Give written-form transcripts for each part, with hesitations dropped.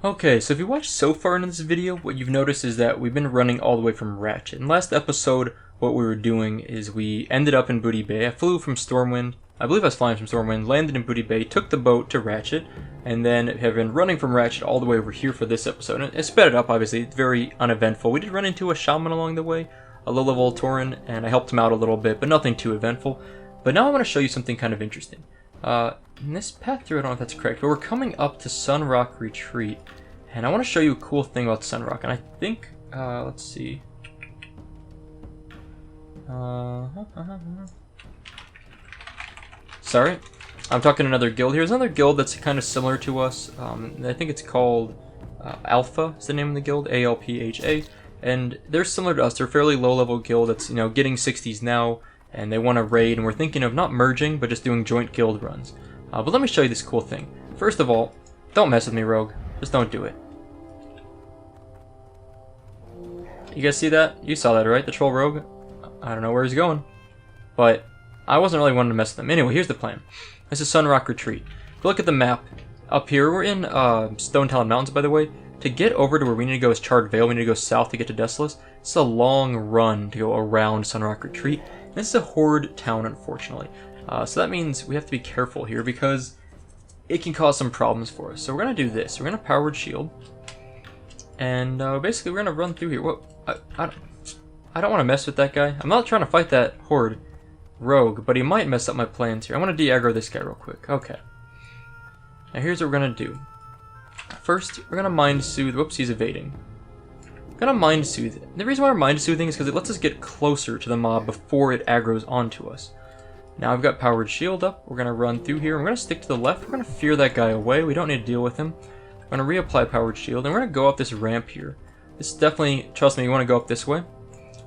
Okay, so if you watched so far into this video, what you've noticed is that we've been running all the way from Ratchet. In last episode, what we were doing is we ended up in Booty Bay. I flew from Stormwind. I believe I was flying from Stormwind, landed in Booty Bay, took the boat to Ratchet, and then have been running from Ratchet all the way over here for this episode. And it sped it up, obviously. It's very uneventful. We did run into a shaman along the way, a low-level Tauren, and I helped him out a little bit, but nothing too eventful. But now I want to show you something kind of interesting. In this path through, I don't know if that's correct, but we're coming up to Sunrock Retreat. And I want to show you a cool thing about Sunrock, and I think, let's see. Sorry, I'm talking to another guild here. There's another guild that's kind of similar to us. I think it's called Alpha, is the name of the guild, A-L-P-H-A. And they're similar to us. They're a fairly low-level guild that's, you know, getting 60s now, and they want to raid, and we're thinking of not merging, but just doing joint guild runs. But let me show you this cool thing. First of all, don't mess with me, Rogue. Just don't do it. You guys see that? You saw that, right? The troll rogue? I don't know where he's going. But I wasn't really wanting to mess with him. Anyway, here's the plan. This is Sunrock Retreat. If you look at the map, up here, we're in Stone Talon Mountains, by the way. To get over to where we need to go is Charred Vale. We need to go south to get to Desolace. It's a long run to go around Sunrock Retreat. And this is a horde town, unfortunately. So that means we have to be careful here because it can cause some problems for us. So we're going to do this. We're going to Powered Shield. And basically we're going to run through here. Whoa. I don't want to mess with that guy. I'm not trying to fight that horde rogue, but he might mess up my plans here. I want to de-aggro this guy real quick. Okay. Now here's what we're going to do. First, we're going to Mind Soothe. Whoops, he's evading. We're going to Mind Soothe. The reason why we're Mind Soothing is because it lets us get closer to the mob before it aggroes onto us. Now I've got Powered Shield up. We're going to run through here. We're going to stick to the left. We're going to fear that guy away. We don't need to deal with him. We're going to reapply Powered Shield, and we're going to go up this ramp here. This is definitely, trust me, you want to go up this way.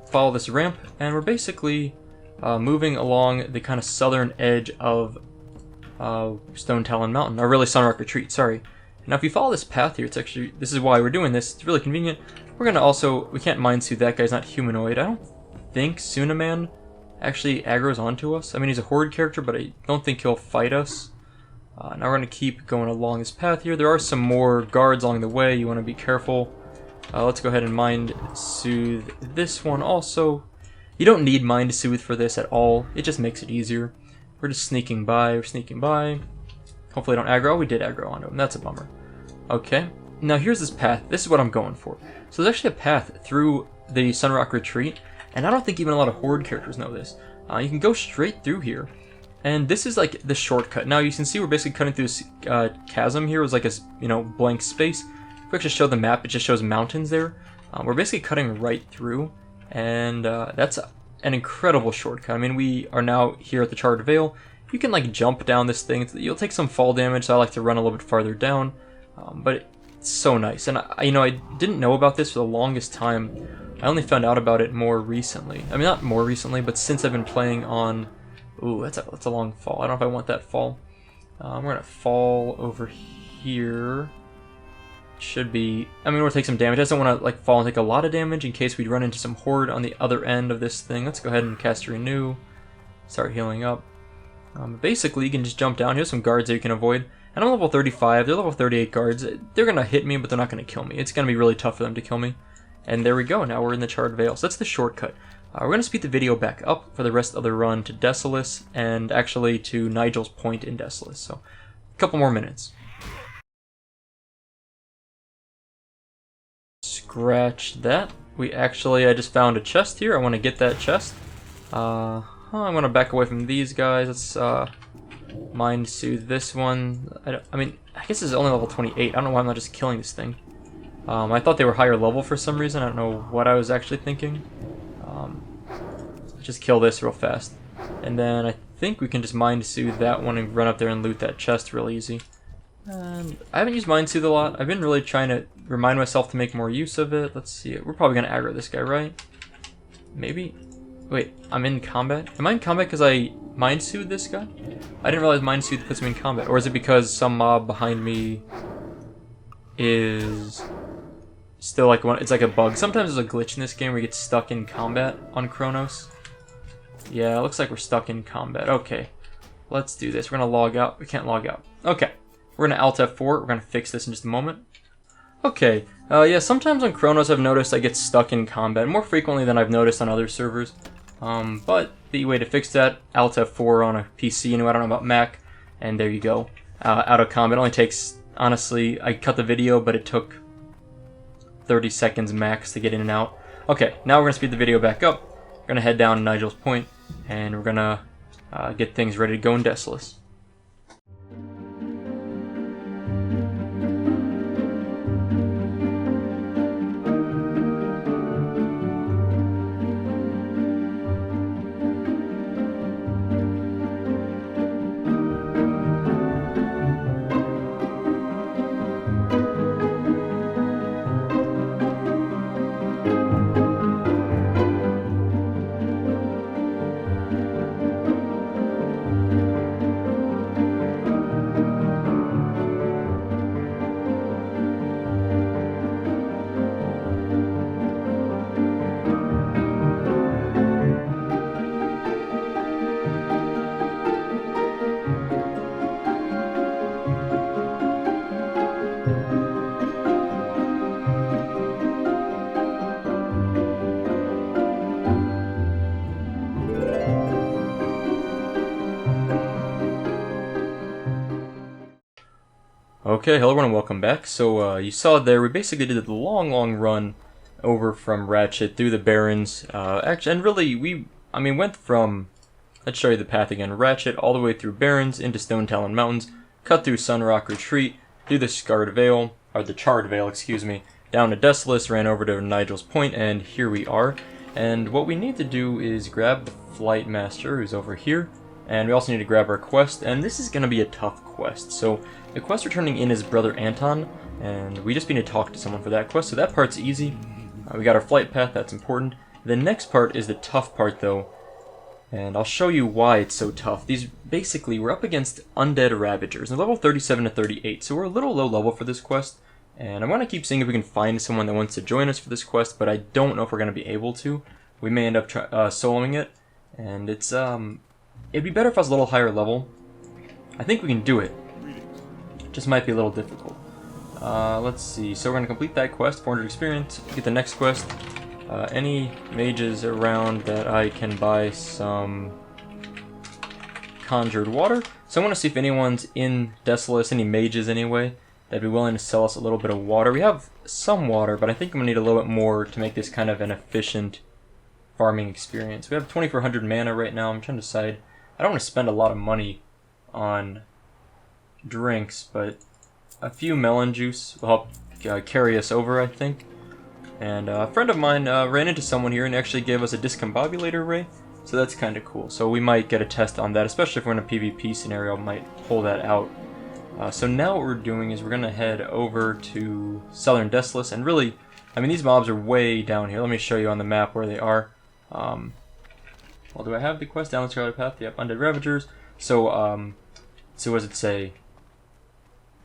Follow this ramp, and we're basically moving along the kind of southern edge of Stone Talon Mountain, or really Sunrock Retreat, sorry. Now if you follow this path here, it's actually, this is why we're doing this, it's really convenient. We're going to also, we can't Mind Soothe that guy's not humanoid. I don't think Sunaman actually aggroes onto us. I mean, he's a horde character, but I don't think he'll fight us. Now we're going to keep going along this path here. There are some more guards along the way, you want to be careful. Let's go ahead and Mind Soothe this one also. You don't need Mind Soothe for this at all. It just makes it easier. We're just sneaking by. We're sneaking by. Hopefully I don't aggro. Oh, we did aggro onto him. That's a bummer. Okay. Now here's this path. This is what I'm going for. So there's actually a path through the Sunrock Retreat. And I don't think even a lot of Horde characters know this. You can go straight through here. And this is like the shortcut. Now you can see we're basically cutting through this chasm here. It was like a, you know, blank space. If we actually show the map, it just shows mountains there. We're basically cutting right through, and that's an incredible shortcut. I mean, we are now here at the Charred Vale. You can like jump down this thing. You'll take some fall damage, so I like to run a little bit farther down. But it's so nice, and you know, I didn't know about this for the longest time. I only found out about it more recently. I mean, not more recently, but since I've been playing on. Ooh, that's a long fall. I don't know if I want that fall. We're gonna fall over here. Should be, I mean, we'll take some damage. I just don't want to like fall and take a lot of damage in case we run into some horde on the other end of this thing. Let's go ahead and cast Renew, start healing up. Basically, you can just jump down. Here's some guards that you can avoid. And I'm level 35. They're level 38 guards. They're gonna hit me, but they're not gonna kill me. It's gonna be really tough for them to kill me. And there we go. Now we're in the Charred Vale. So that's the shortcut. We're gonna speed the video back up for the rest of the run to Desolace and actually to Nigel's Point in Desolace. So a couple more minutes. Scratch that. I just found a chest here. I want to get that chest. I'm going to back away from these guys. Let's Mind Soothe this one. I mean, I guess this is only level 28. I don't know why I'm not just killing this thing. I thought they were higher level for some reason. I don't know what I was actually thinking. Just kill this real fast. And then I think we can just Mind Soothe that one and run up there and loot that chest real easy. And I haven't used Mind Soothe a lot. I've been really trying to remind myself to make more use of it. Let's see. We're probably going to aggro this guy, right? Maybe? Wait, I'm in combat? Am I in combat because I Mind Soothe this guy? I didn't realize Mind Soothe puts me in combat. Or is it because some mob behind me is still like one? It's like a bug. Sometimes there's a glitch in this game where you get stuck in combat on Chronos. Yeah, it looks like we're stuck in combat. Okay, let's do this. We're going to log out. We can't log out. Okay. We're going to Alt F4. We're going to fix this in just a moment. Okay, yeah, sometimes on Chronos I've noticed I get stuck in combat, more frequently than I've noticed on other servers. But the way to fix that, Alt F4 on a PC, and I don't know about Mac, and there you go. Out of combat. It only takes, honestly, I cut the video, but it took 30 seconds max to get in and out. Okay, now we're going to speed the video back up. We're going to head down to Nigel's Point, and we're going to get things ready to go in Desolace. Okay, hello everyone and welcome back. So you saw there, we basically did the long run over from Ratchet through the Barrens. And really, we went from, let's show you the path again, Ratchet all the way through Barrens into Stone Talon Mountains, cut through Sunrock Retreat, through the Charred Vale, excuse me, down to Desolace, ran over to Nigel's Point, and here we are. And what we need to do is grab the Flight Master, who's over here, and we also need to grab our quest, and this is going to be a tough quest. So the quest we're turning in is Brother Anton, and we just need to talk to someone for that quest, so that part's easy. We got our flight path, that's important. The next part is the tough part though, and I'll show you why it's so tough. Basically, we're up against undead Ravagers, and level 37 to 38, so we're a little low level for this quest, and I want to keep seeing if we can find someone that wants to join us for this quest, but I don't know if we're going to be able to. We may end up soloing it, and it's, it'd be better if I was a little higher level. I think we can do it. Just might be a little difficult. Let's see. So we're going to complete that quest, 400 experience, get the next quest. Any mages around that I can buy some conjured water. So I want to see if anyone's in Desolace, any mages anyway, that'd be willing to sell us a little bit of water. We have some water, but I think I'm going to need a little bit more to make this kind of an efficient farming experience. We have 2400 mana right now. I'm trying to decide. I don't want to spend a lot of money on drinks, but a few melon juice will help carry us over, I think. And a friend of mine ran into someone here and actually gave us a discombobulator ray, so that's kind of cool. So we might get a test on that, especially if we're in a PvP scenario, might pull that out. So now what we're doing is we're going to head over to Southern Desolace, and really, these mobs are way down here. Let me show you on the map where they are. Well, do I have the quest down the Scarlet Path? Yep, Undead Ravagers. So what does it say?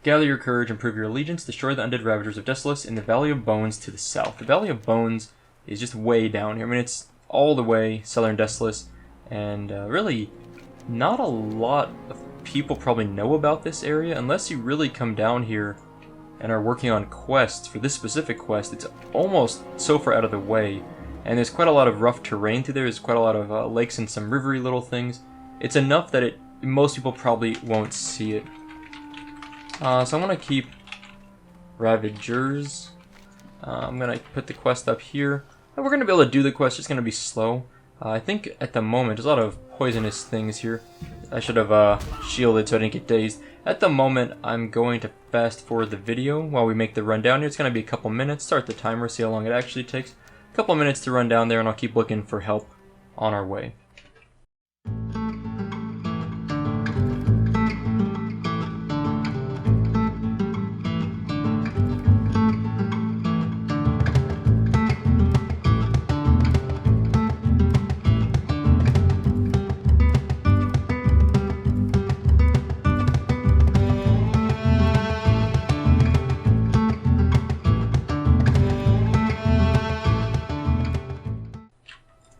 Gather your courage and prove your allegiance. Destroy the undead Ravagers of Desolace in the Valley of Bones to the south. The Valley of Bones is just way down here. It's all the way Southern Desolace, and really not a lot of people probably know about this area unless you really come down here and are working on quests. For this specific quest, it's almost so far out of the way, and there's quite a lot of rough terrain through there. There's quite a lot of lakes and some rivery little things. It's enough that most people probably won't see it. So I'm going to keep Ravagers. I'm going to put the quest up here. And we're going to be able to do the quest, it's going to be slow. I think at the moment, there's a lot of poisonous things here. I should have shielded so I didn't get dazed. At the moment, I'm going to fast forward the video while we make the run down here. It's going to be a couple minutes. Start the timer, see how long it actually takes. A couple minutes to run down there, and I'll keep looking for help on our way.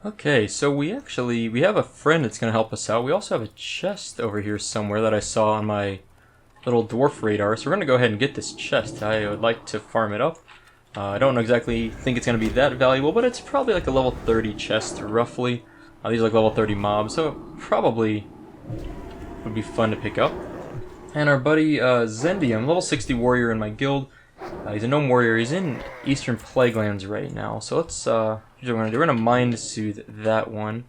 Okay, so we have a friend that's going to help us out. We also have a chest over here somewhere that I saw on my little dwarf radar, so we're going to go ahead and get this chest. I would like to farm it up. I don't exactly think it's going to be that valuable, but it's probably like a level 30 chest, roughly. These are like level 30 mobs, so it probably would be fun to pick up. And our buddy Zendium, level 60 warrior in my guild. He's a gnome warrior. He's in Eastern Plaguelands right now. So let's, here's what we're going to do. We're going to mind soothe that one.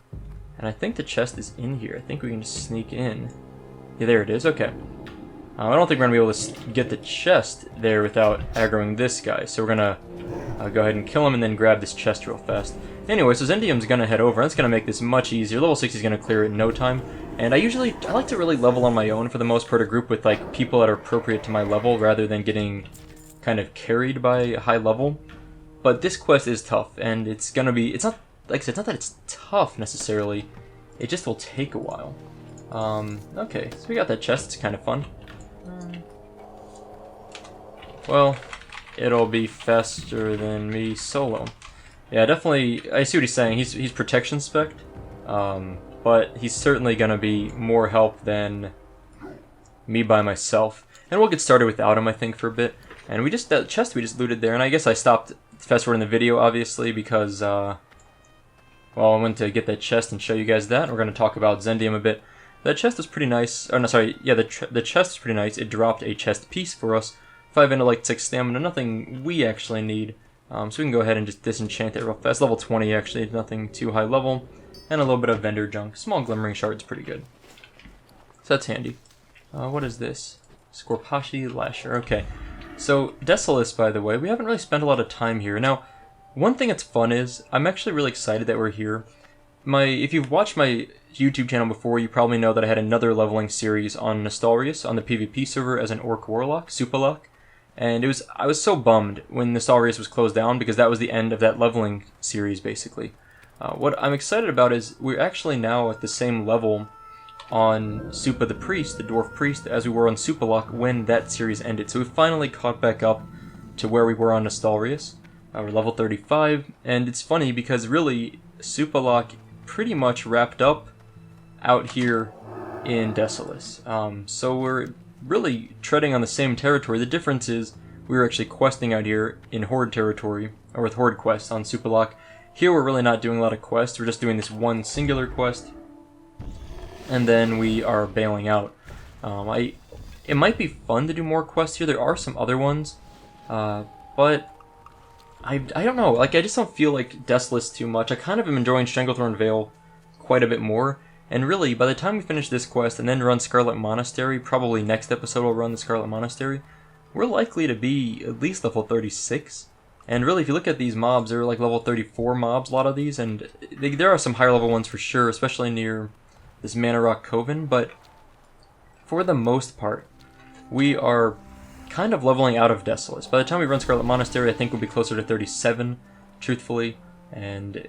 And I think the chest is in here. I think we can just sneak in. Yeah, there it is. Okay. I don't think we're going to be able to get the chest there without aggroing this guy. So we're going to go ahead and kill him and then grab this chest real fast. Anyway, so Zendium's going to head over. That's going to make this much easier. Level 60 is going to clear it in no time. And I like to really level on my own for the most part, a group with like people that are appropriate to my level rather than getting kind of carried by a high level. But this quest is tough, and it's going to be, it's not, like I said, it's not that it's tough necessarily. It just will take a while. Okay, so we got that chest. It's kind of fun. Well, it'll be faster than me solo. Yeah, definitely. I see what he's saying. He's protection spec, but he's certainly gonna be more help than me by myself. And we'll get started without him, I think, for a bit. And that chest we just looted there, and I guess I stopped fast forwarding the video, obviously, because well, I went to get that chest and show you guys that. We're gonna talk about Zendium a bit. That chest was pretty nice. Oh no, sorry. Yeah, the chest is pretty nice. It dropped a chest piece for us. 5 intellect, 6 stamina, nothing we actually need. So we can go ahead and just disenchant it real fast. Level 20 actually, nothing too high level. And a little bit of vendor junk. Small glimmering shard's pretty good. So that's handy. What is this? Scorpashi Lasher. Okay. So, Desolace, by the way, we haven't really spent a lot of time here. Now, one thing that's fun is, I'm actually really excited that we're here. If you've watched my YouTube channel before, you probably know that I had another leveling series on Nostalrius on the PvP server as an Orc Warlock, SoupaSoka. And I was so bummed when Nostalrius was closed down because that was the end of that leveling series, basically. What I'm excited about is we're actually now at the same level on Soupa the Priest, the Dwarf Priest, as we were on SoupaSoka when that series ended. So we finally caught back up to where we were on Nostalrius. We're level 35, and it's funny because really SoupaSoka pretty much wrapped up out here in Desolace. So we're really treading on the same territory. The difference is we were actually questing out here in Horde territory, or with Horde quests on SoupaSoka. Here we're really not doing a lot of quests, we're just doing this one singular quest, and then we are bailing out. It might be fun to do more quests here. There are some other ones, but I don't know, like I just don't feel like Desolace too much. I kind of am enjoying Stranglethorn Vale quite a bit more. And really, by the time we finish this quest and then run Scarlet Monastery, probably next episode we'll run the Scarlet Monastery, we're likely to be at least level 36. And really, if you look at these mobs, they're like level 34 mobs, a lot of these, and there are some higher level ones for sure, especially near this Mana Rock Coven, but for the most part, we are kind of leveling out of Desolace. By the time we run Scarlet Monastery, I think we'll be closer to 37, truthfully. And,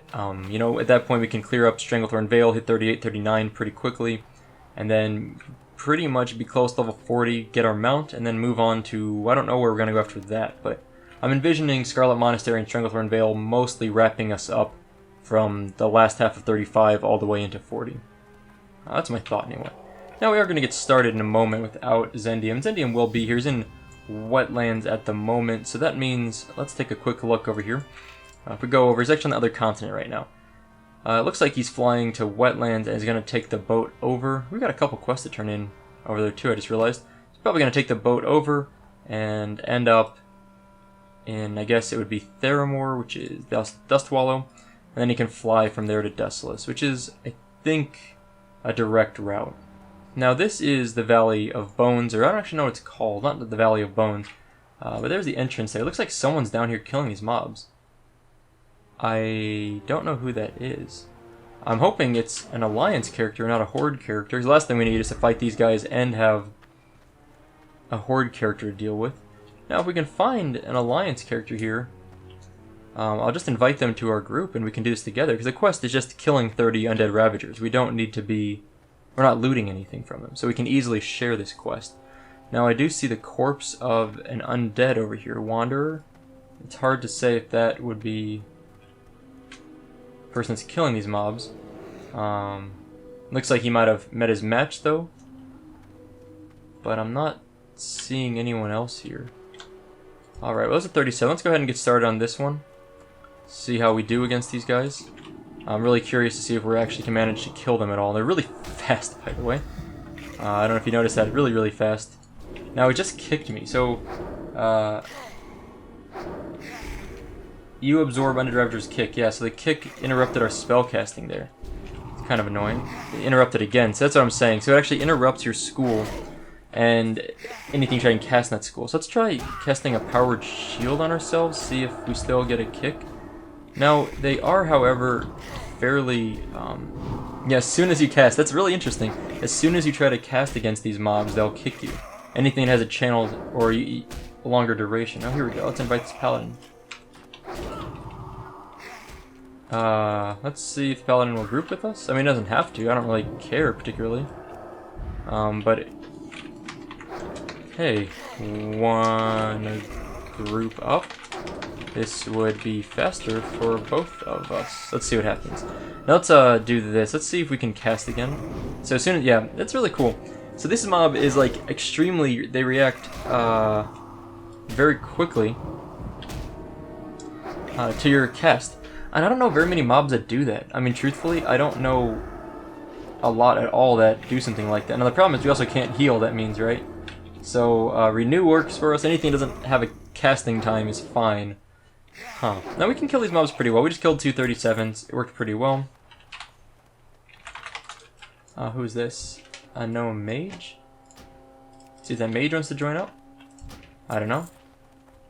you know, at that point we can clear up Stranglethorn Vale, hit 38, 39 pretty quickly, and then pretty much be close to level 40, get our mount, and then move on to, I don't know where we're going to go after that, but I'm envisioning Scarlet Monastery and Stranglethorn Vale mostly wrapping us up from the last half of 35 all the way into 40. That's my thought anyway. Now we are going to get started in a moment without Zendium. Zendium will be here. He's in wetlands at the moment, so that means, let's take a quick look over here. If we go over, he's actually on the other continent right now. It looks like he's flying to wetlands and he's going to take the boat over. We've got a couple quests to turn in over there too, I just realized. He's probably going to take the boat over and end up in, I guess it would be Theramore, which is Dustwallow. And then he can fly from there to Desolace, which is, I think, a direct route. Now this is the Valley of Bones, or I don't actually know what it's called, not the Valley of Bones. But there's the entrance there. It looks like someone's down here killing these mobs. I don't know who that is. I'm hoping it's an Alliance character, not a Horde character. The last thing we need is to fight these guys and have a Horde character to deal with. Now, if we can find an Alliance character here, I'll just invite them to our group and we can do this together. Because the quest is just killing 30 undead Ravagers. We don't need to be... We're not looting anything from them. So we can easily share this quest. Now, I do see the corpse of an undead over here. Wanderer. It's hard to say if that would be... person that's killing these mobs. Looks like he might have met his match though, but I'm not seeing anyone else here. Alright, well, that's a 37. Let's go ahead and get started on this one. See how we do against these guys. I'm really curious to see if we actually can manage to kill them at all. They're really fast, by the way. I don't know if you noticed that. Really, really fast. Now, it just kicked me. So, you absorb Underdrafter's kick. Yeah, so the kick interrupted our spell casting there. It's kind of annoying. It interrupted again, so that's what I'm saying. So it actually interrupts your school and anything you try and cast in that school. So let's try casting a powered shield on ourselves, see if we still get a kick. Now, they are, however, fairly... yeah, as soon as you cast, that's really interesting. As soon as you try to cast against these mobs, they'll kick you. Anything that has a channeled or a longer duration. Oh, here we go. Let's invite this paladin. Let's see if the paladin will group with us. I mean, it doesn't have to. I don't really care particularly. But... Hey, wanna group up? This would be faster for both of us. Let's see what happens. Now let's do this. Let's see if we can cast again. So as soon as, yeah, that's really cool. So this mob is like extremely, they react very quickly to your cast. And I don't know very many mobs that do that. I mean, truthfully, I don't know a lot at all that do something like that. Now the problem is we also can't heal, that means, right? So renew works for us. Anything that doesn't have a casting time is fine. Huh. Now we can kill these mobs pretty well. We just killed 2 37s. It worked pretty well. Who's this? No mage? See if that mage wants to join up? I don't know.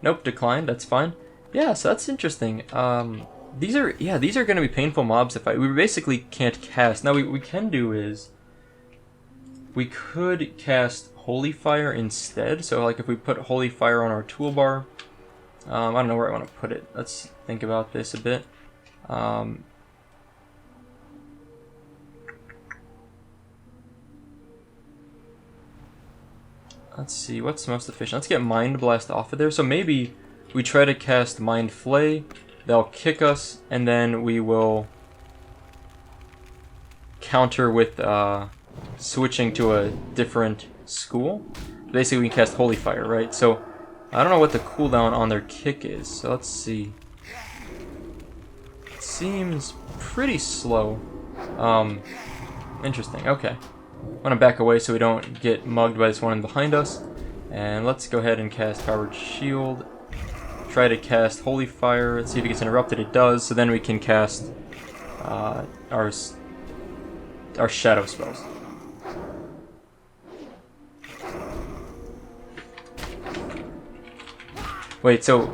Nope, declined. That's fine. Yeah, so that's interesting. These are going to be painful mobs to fight. We basically can't cast. Now, what we can do is... We could cast Holy Fire instead. So, like, if we put Holy Fire on our toolbar... I don't know where I want to put it. Let's think about this a bit. Let's see, what's most efficient? Let's get Mind Blast off of there. So maybe we try to cast Mind Flay, they'll kick us, and then we will counter with switching to a different school. Basically, we can cast Holy Fire, right? So I don't know what the cooldown on their kick is, so let's see. It seems pretty slow. Interesting, okay. I'm gonna back away so we don't get mugged by this one behind us. And let's go ahead and cast Powered Shield. Try to cast Holy Fire, let's see if it gets interrupted. It does, so then we can cast our shadow spells. Wait, so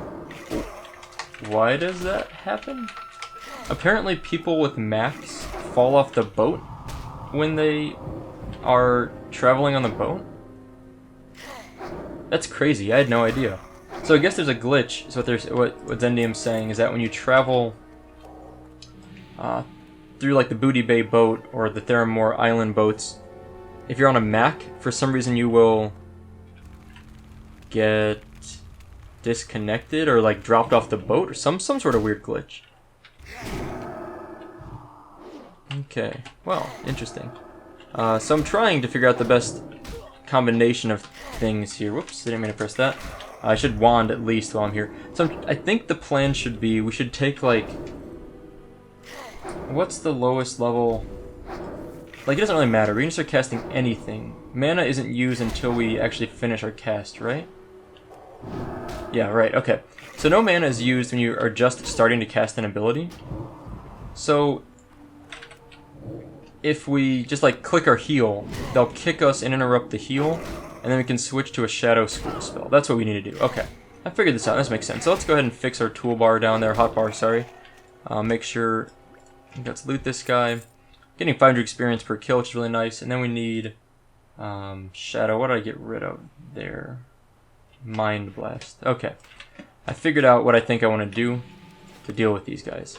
why does that happen? Apparently people with max fall off the boat when they are traveling on the boat? That's crazy, I had no idea. So I guess there's a glitch. So what Zendium's saying is that when you travel through like the Booty Bay boat or the Theramore Island boats, if you're on a Mac, for some reason you will get disconnected or like dropped off the boat or some sort of weird glitch. Okay, well, interesting. So I'm trying to figure out the best combination of things here. Whoops, I didn't mean to press that. I should wand at least while I'm here. So I think the plan should be we should take like... What's the lowest level? Like, it doesn't really matter. We can start casting anything. Mana isn't used until we actually finish our cast, right? Yeah, right, okay. So no mana is used when you are just starting to cast an ability. So if we just like click our heal, they'll kick us and interrupt the heal, and then we can switch to a Shadow School spell. That's what we need to do. Okay, I figured this out. This makes sense. So let's go ahead and fix our toolbar down there, hotbar, sorry. Make sure, let's loot this guy. Getting 500 experience per kill, which is really nice. And then we need Shadow. What did I get rid of there? Mind Blast. Okay. I figured out what I think I want to do to deal with these guys.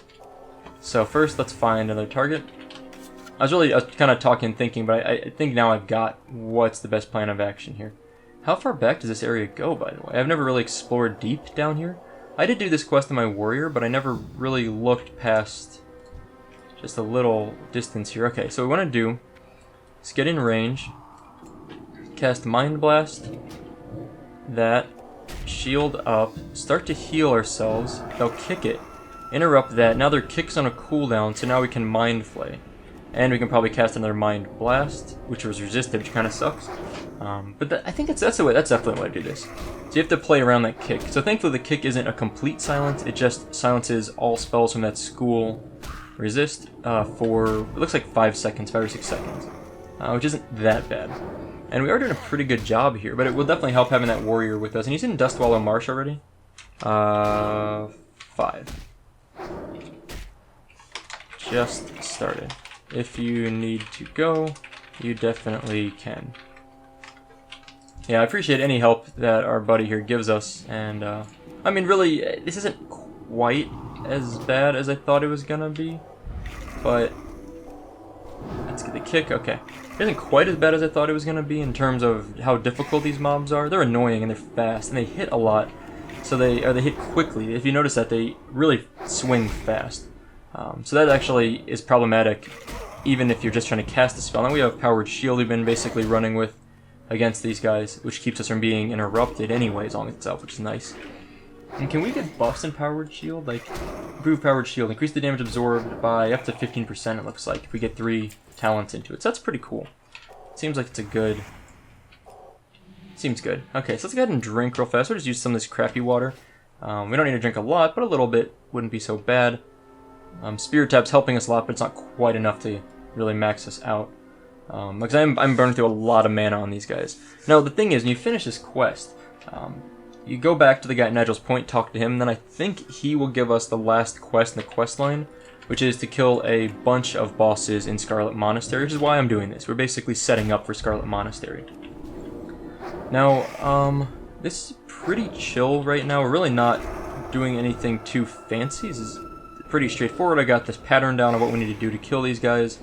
So first, let's find another target. I was kind of talking and thinking, but I think now I've got what's the best plan of action here. How far back does this area go, by the way? I've never really explored deep down here. I did do this quest in my warrior, but I never really looked past just a little distance here. Okay, so what we want to do is get in range, cast Mind Blast, that, shield up, start to heal ourselves, they'll kick it, interrupt that, now their kick's on a cooldown, so now we can Mind Flay. And we can probably cast another Mind Blast, which was resisted, which kind of sucks. But I think that's the way. That's definitely the way to do this. So you have to play around that kick. So thankfully the kick isn't a complete silence. It just silences all spells from that school resist for, it looks like 5 seconds, 5 or 6 seconds. Which isn't that bad. And we are doing a pretty good job here, but it will definitely help having that warrior with us. And he's in Dustwallow Marsh already. 5. Just started. If you need to go, you definitely can. Yeah, I appreciate any help that our buddy here gives us, and I mean, really, this isn't quite as bad as I thought it was gonna be, but let's get the kick. Okay, it isn't quite as bad as I thought it was gonna be in terms of how difficult these mobs are. They're annoying and they're fast, and they hit a lot, so they hit quickly. If you notice that, they really swing fast. So that actually is problematic, even if you're just trying to cast a spell. And we have Powered Shield we've been basically running with against these guys, which keeps us from being interrupted anyways on itself, which is nice. And can we get buffs in Powered Shield? Like, improve Powered Shield, increase the damage absorbed by up to 15%, it looks like, if we get 3 talents into it. So that's pretty cool. Seems like it's a good... Seems good. Okay, so let's go ahead and drink real fast. We'll just use some of this crappy water. We don't need to drink a lot, but a little bit wouldn't be so bad. Spirit Tap's helping us a lot, but it's not quite enough to really max us out. Because I'm burning through a lot of mana on these guys. Now, the thing is, when you finish this quest, you go back to the guy at Nigel's Point, talk to him, and then I think he will give us the last quest in the quest line, which is to kill a bunch of bosses in Scarlet Monastery, which is why I'm doing this. We're basically setting up for Scarlet Monastery. Now, this is pretty chill right now. We're really not doing anything too fancy. This is pretty straightforward. I got this pattern down of what we need to do to kill these guys.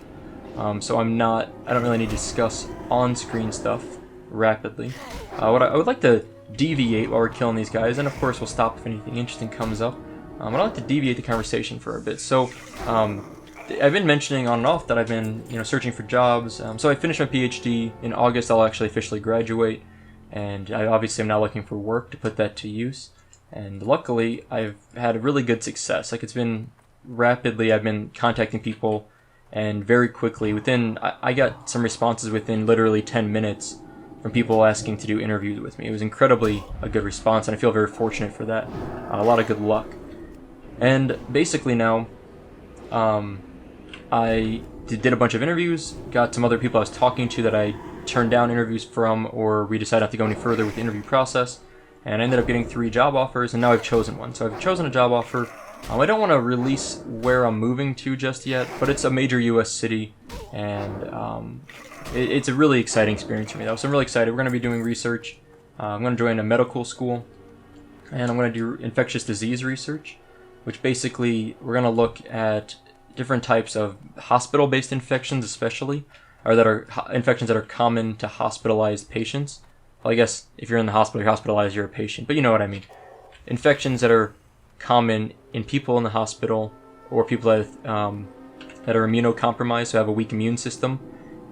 So I don't really need to discuss on-screen stuff rapidly. I would like to deviate while we're killing these guys, and of course we'll stop if anything interesting comes up. I'd like to deviate the conversation for a bit. So, I've been mentioning on and off that I've been, searching for jobs. So I finished my PhD in August. I'll actually officially graduate, and I obviously am now looking for work to put that to use. And luckily, I've had really good success. Like, it's been rapidly, I've been contacting people, and very quickly, I got some responses within literally 10 minutes from people asking to do interviews with me. It was incredibly a good response, and I feel very fortunate for that. A lot of good luck. And basically now, I did a bunch of interviews, got some other people I was talking to that I turned down interviews from, or we decided not to go any further with the interview process, and I ended up getting 3 job offers, and now I've chosen one. So I've chosen a job offer. I don't want to release where I'm moving to just yet, but it's a major U.S. city, and it's a really exciting experience for me, though. So I'm really excited. We're going to be doing research. I'm going to join a medical school, and I'm going to do infectious disease research, which basically we're going to look at different types of hospital-based infections, especially, or that are infections that are common to hospitalized patients. Well, I guess if you're in the hospital, you're hospitalized, you're a patient, but you know what I mean. Infections that are common in people in the hospital, or people that are immunocompromised, so have a weak immune system.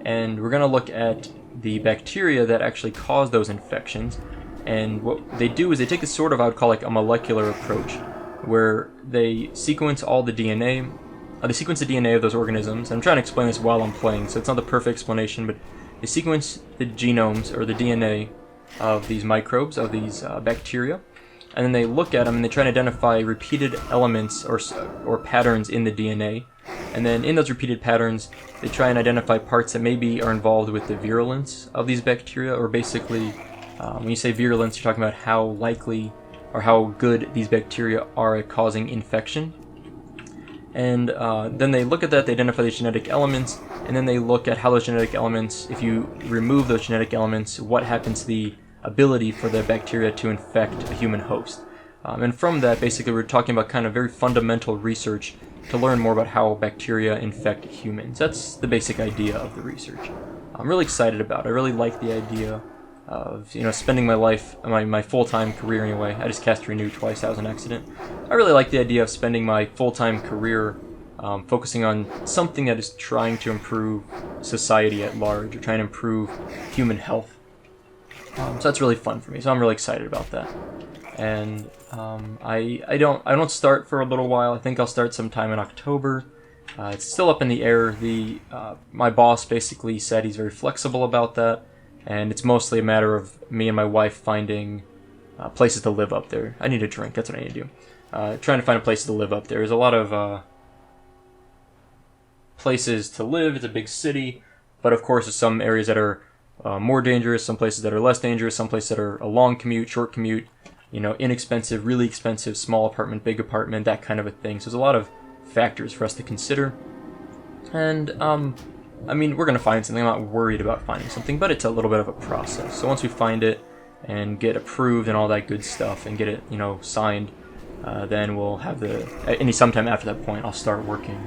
And we're going to look at the bacteria that actually cause those infections. And what they do is they take a sort of, I would call like a molecular approach, where they sequence all the DNA, they sequence the DNA of those organisms. I'm trying to explain this while I'm playing, so it's not the perfect explanation, but they sequence the genomes, or the DNA, of these microbes, of these bacteria, and then they look at them and they try to identify repeated elements or patterns in the DNA. And then in those repeated patterns, they try and identify parts that maybe are involved with the virulence of these bacteria, or basically, when you say virulence, you're talking about how likely or how good these bacteria are at causing infection. And then they look at that, they identify these genetic elements, and then they look at how those genetic elements, if you remove those genetic elements, what happens to the ability for the bacteria to infect a human host. And from that, basically, we're talking about kind of very fundamental research to learn more about how bacteria infect humans. That's the basic idea of the research. I'm really excited about it. I really like the idea of, spending my life, my full-time career anyway. I just cast Renew twice, that was an accident. I really like the idea of spending my full-time career focusing on something that is trying to improve society at large, or trying to improve human health. So that's really fun for me. So I'm really excited about that. And I don't start for a little while. I think I'll start sometime in October. It's still up in the air. My boss basically said he's very flexible about that, and it's mostly a matter of me and my wife finding places to live up there. I need a drink. That's what I need to do. Trying to find places to live up there. There's a lot of places to live. It's a big city, but of course there's some areas that are more dangerous, some places that are less dangerous, some places that are a long commute, short commute, inexpensive, really expensive, small apartment, big apartment, that kind of a thing. So there's a lot of factors for us to consider. And, I mean, we're going to find something. I'm not worried about finding something, but it's a little bit of a process. So once we find it and get approved and all that good stuff and get it, signed, then we'll have sometime after that point, I'll start working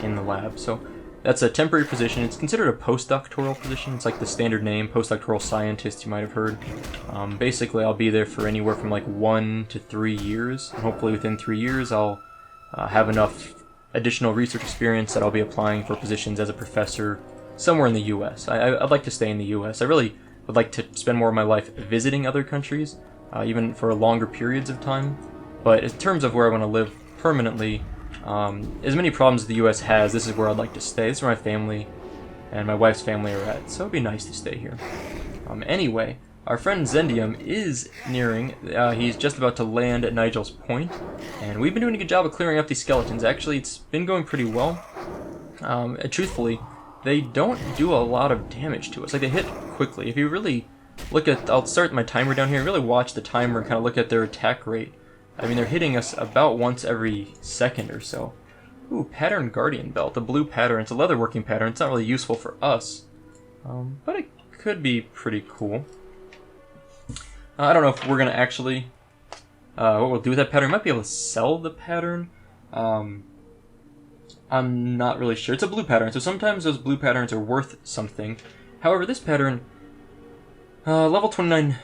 in the lab. So that's a temporary position. It's considered a postdoctoral position. It's like the standard name, postdoctoral scientist, you might have heard. Basically, I'll be there for anywhere from like 1 to 3 years. And hopefully within 3 years, I'll have enough additional research experience that I'll be applying for positions as a professor somewhere in the U.S. I'd like to stay in the U.S. I really would like to spend more of my life visiting other countries, even for longer periods of time. But in terms of where I want to live permanently, as many problems as the U.S. has, this is where I'd like to stay. This is where my family and my wife's family are at, so it'd be nice to stay here. Anyway, our friend Zendium is nearing. He's just about to land at Nigel's Point, and we've been doing a good job of clearing up these skeletons. Actually, it's been going pretty well. Truthfully, they don't do a lot of damage to us. Like, they hit quickly. If you really look at... I'll start my timer down here and really watch the timer and kind of look at their attack rate. I mean, they're hitting us about once every second or so. Ooh, Pattern Guardian Belt. The blue pattern. It's a leatherworking pattern. It's not really useful for us. But it could be pretty cool. I don't know if we're going to actually... what we'll do with that pattern. We might be able to sell the pattern. I'm not really sure. It's a blue pattern, so sometimes those blue patterns are worth something. However, this pattern... level 29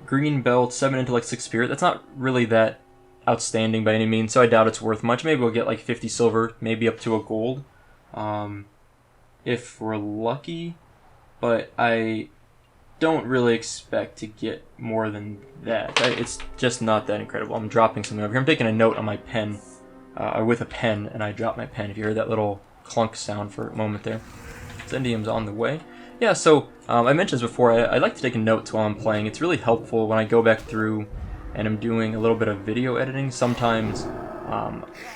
green belt, 7 intellect, 6 spirit. That's not really that outstanding by any means, so I doubt it's worth much. Maybe we'll get like 50 silver, maybe up to a gold, if we're lucky, but I don't really expect to get more than that. It's just not that incredible. I'm dropping something over here. I'm taking a note on my pen, with a pen, and I dropped my pen. If you heard that little clunk sound for a moment there. Zendium's on the way. Yeah, so I mentioned this before, I like to take notes while I'm playing. It's really helpful when I go back through and I'm doing a little bit of video editing. Sometimes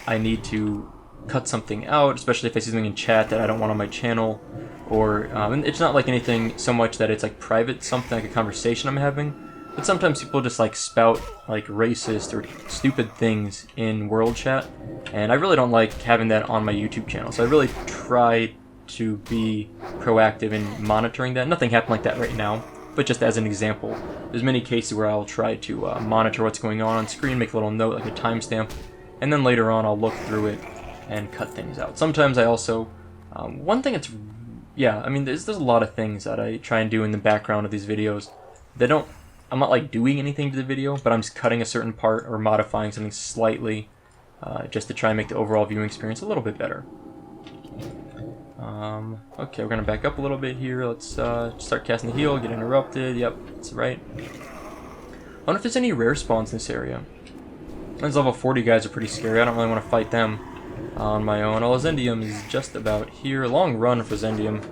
I need to cut something out, especially if I see something in chat that I don't want on my channel, or and it's not like anything so much that it's like private, something like a conversation I'm having, but sometimes people just like spout like racist or stupid things in world chat, and I really don't like having that on my YouTube channel, so I really try to be proactive in monitoring that. Nothing happened like that right now, but just as an example, there's many cases where I'll try to monitor what's going on screen, make a little note like a timestamp, and then later on I'll look through it and cut things out. Sometimes I also, one thing that's, yeah, I mean, there's a lot of things that I try and do in the background of these videos. I'm not like doing anything to the video, but I'm just cutting a certain part or modifying something slightly, just to try and make the overall viewing experience a little bit better. Okay, we're gonna back up a little bit here. Let's start casting the heal, get interrupted. Yep, that's right. I wonder if there's any rare spawns in this area. Those level 40 guys are pretty scary. I don't really want to fight them on my own. Although Zendium is just about here. Long run for Zendium.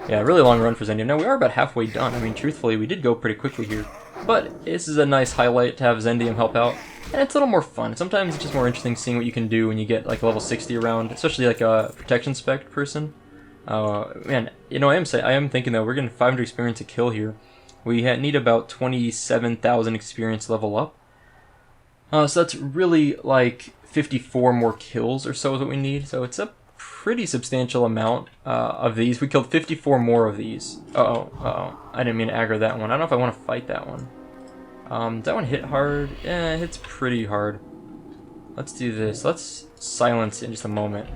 Yeah, really long run for Zendium. Now, we are about halfway done. I mean, truthfully, we did go pretty quickly here. But this is a nice highlight to have Zendium help out. And it's a little more fun. Sometimes it's just more interesting seeing what you can do when you get like a level 60 around, especially like a protection spec person. Man, I am thinking though, we're getting 500 experience a kill here. We need about 27,000 experience level up. So that's really like 54 more kills or so is what we need. So it's a pretty substantial amount of these. We killed 54 more of these. Uh-oh. I didn't mean to aggro that one. I don't know if I want to fight that one. Does that one hit hard? Yeah, it hits pretty hard. Let's do this. Let's silence it in just a moment.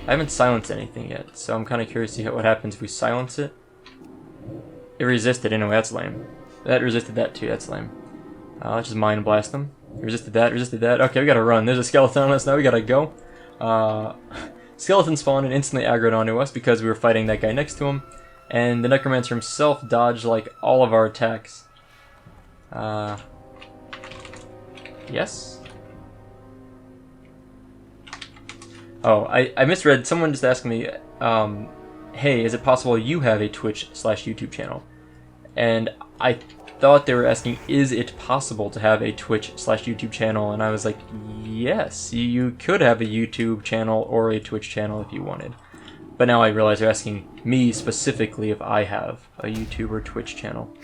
I haven't silenced anything yet, so I'm kind of curious to see what happens if we silence it. It resisted anyway, that's lame. That resisted that too, that's lame. Let's just mind blast them. Resisted that. Okay, we gotta run. There's a skeleton on us now, we gotta go. Skeleton spawned and instantly aggroed onto us because we were fighting that guy next to him. and the Necromancer himself dodged like all of our attacks. Yes? Oh, I misread. Someone just asked me, hey, is it possible you have a Twitch/YouTube channel? And I thought they were asking, is it possible to have a Twitch/YouTube channel? And I was like, yes, you could have a YouTube channel or a Twitch channel if you wanted. But now I realize they're asking me specifically if I have a YouTube or Twitch channel.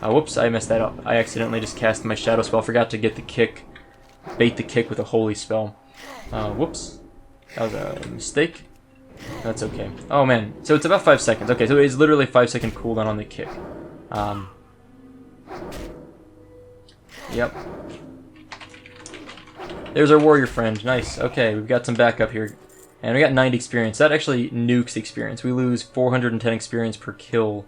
Whoops, I messed that up. I accidentally just cast my shadow spell. Forgot to get the kick, bait the kick with a holy spell. Whoops. That was a mistake. That's okay. Oh man, so it's about 5 seconds. Okay, so it's literally a 5-second cooldown on the kick. Yep. There's our warrior friend. Nice. Okay, we've got some backup here. And we got 90 experience. That actually nukes the experience. We lose 410 experience per kill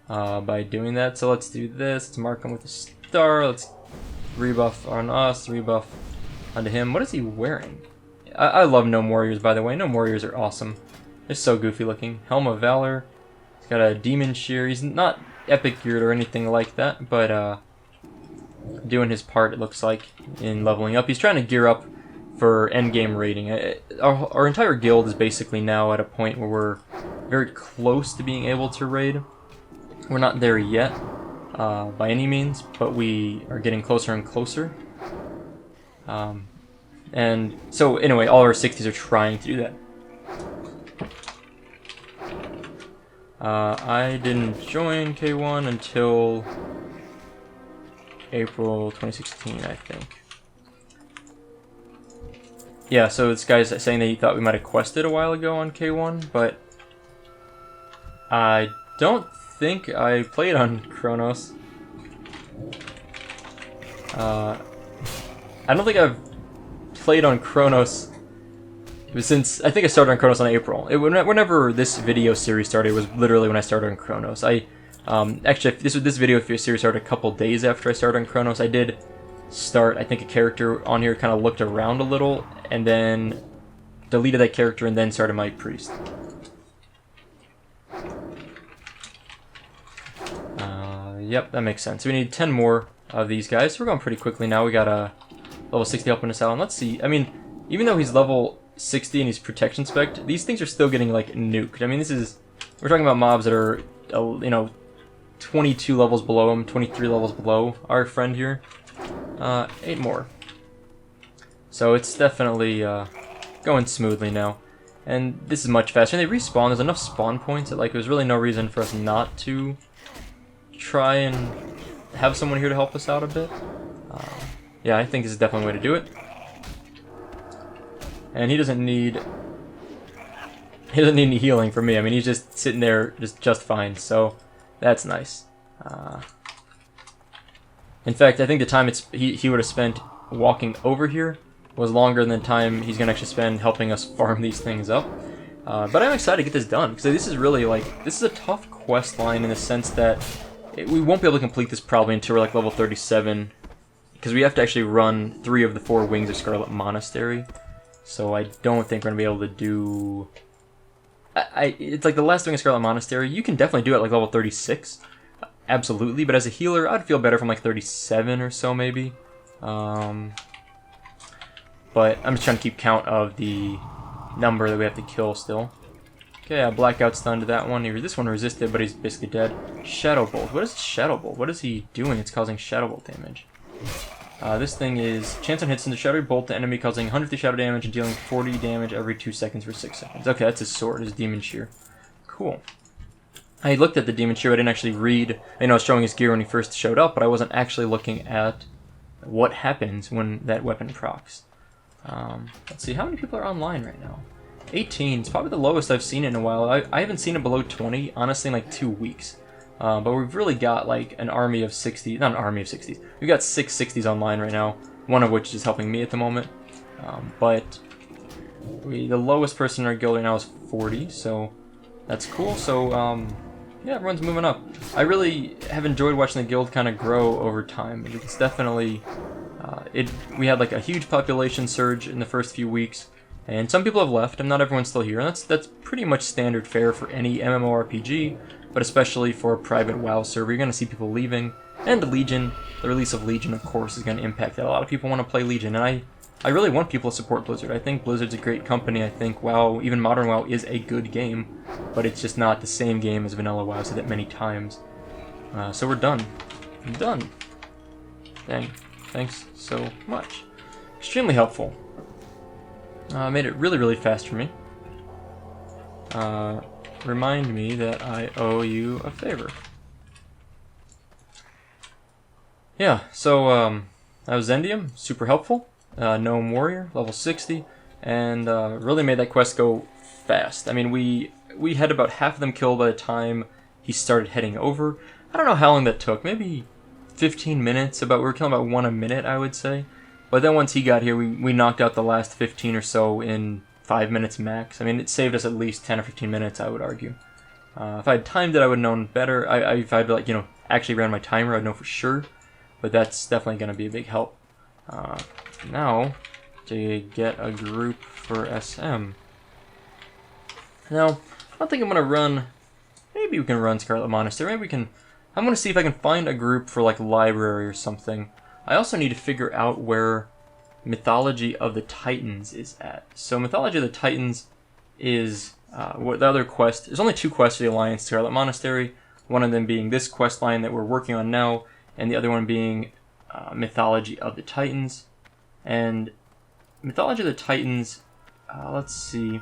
by doing that. So let's do this. Let's mark him with a star. Let's rebuff on us, rebuff onto him. What is he wearing? I love Gnome Warriors, by the way. Gnome Warriors are awesome. They're so goofy looking. Helm of Valor. He's got a Demon Shear. He's not epic geared or anything like that, but doing his part, it looks like, in leveling up. He's trying to gear up for endgame raiding. Our entire guild is basically now at a point where we're very close to being able to raid. We're not there yet, by any means, but we are getting closer and closer. And so, anyway, all our 60s are trying to do that. I didn't join K1 until April 2016, I think. Yeah, so this guy's saying that he thought we might have quested a while ago on K1, but I don't think I played on Chronos. I don't think I've played on Chronos since, I think I started on Chronos in April. Whenever this video series started, it was literally when I started on Chronos. Actually, this video series started a couple days after I started on Chronos. I did start, I think, a character on here, kind of looked around a little, and then deleted that character and then started my priest. Yep, that makes sense. We need 10 more of these guys. So we're going pretty quickly now. We got a level 60 helping us out. And let's see. I mean, even though he's level 60 and he's protection spec, these things are still getting, like, nuked. I mean, we're talking about mobs that are, you know, 22 levels below him, 23 levels below our friend here. 8 more. So it's definitely going smoothly now. And this is much faster. And they respawn. There's enough spawn points that, like, there's really no reason for us not to try and have someone here to help us out a bit. Yeah, I think this is definitely a way to do it. And he doesn't need any healing from me. I mean, he's just sitting there just fine. So that's nice. In fact, I think the time he would have spent walking over here was longer than the time he's gonna actually spend helping us farm these things up. But I'm excited to get this done because this is really, like, this is a tough quest line in the sense that we won't be able to complete this probably until we're like level 37, because we have to actually run 3 of the 4 wings of Scarlet Monastery. So I don't think we're gonna be able to do. It's like the last wing of Scarlet Monastery. You can definitely do it at like level 36, absolutely. But as a healer, I'd feel better from like 37 or so maybe. But I'm just trying to keep count of the number that we have to kill still. Okay, blackout stun to that one. This one resisted, but he's basically dead. Shadow Bolt. What is Shadow Bolt? What is he doing? It's causing Shadow Bolt damage. This thing is chance on hits into Shadow Bolt the enemy, causing 150 shadow damage and dealing 40 damage every 2 seconds for 6 seconds. Okay, that's his sword, his Demon Shear. Cool. I looked at the Demon Shear. I didn't actually read. I know I was showing his gear when he first showed up, but I wasn't actually looking at what happens when that weapon procs. Let's see, how many people are online right now? 18. It's probably the lowest I've seen it in a while. I haven't seen it below 20, honestly, in like 2 weeks. But we've really got like an army of 60, not an army of 60s. We've got 6 60s online right now, one of which is helping me at the moment. But the lowest person in our guild right now is 40, so that's cool. So yeah, everyone's moving up. I really have enjoyed watching the guild kind of grow over time. It's definitely we had like a huge population surge in the first few weeks, and some people have left, and not everyone's still here. And that's pretty much standard fare for any MMORPG. but especially for a private WoW server, you're going to see people leaving. And the Legion, the release of Legion, of course, is going to impact that. A lot of people want to play Legion, and I really want people to support Blizzard. I think Blizzard's a great company. I think WoW, even modern WoW, is a good game, but it's just not the same game as vanilla WoW. I've said that many times. So we're done. I'm done. Dang. Thanks so much. Extremely helpful. Made it really, really fast for me. Remind me that I owe you a favor. Yeah, so that was Zendium, super helpful. Gnome Warrior, level 60, and really made that quest go fast. I mean, we had about half of them killed by the time he started heading over. I don't know how long that took, maybe 15 minutes, we were killing about 1 a minute, I would say. But then once he got here, we knocked out the last 15 or so in 5 minutes max. I mean, it saved us at least 10 or 15 minutes, I would argue. If I had timed it, I would have known better. If I'd, like, actually ran my timer, I'd know for sure. But that's definitely going to be a big help. Now, to get a group for SM. Now, I don't think I'm going to run... Maybe we can run Scarlet Monastery. Maybe we can... I'm going to see if I can find a group for, like, library or something. I also need to figure out where Mythology of the Titans is at. So Mythology of the Titans is what the other quest. There's only 2 quests for the Alliance, Scarlet Monastery. One of them being this quest line that we're working on now, and the other one being Mythology of the Titans. And Mythology of the Titans, let's see.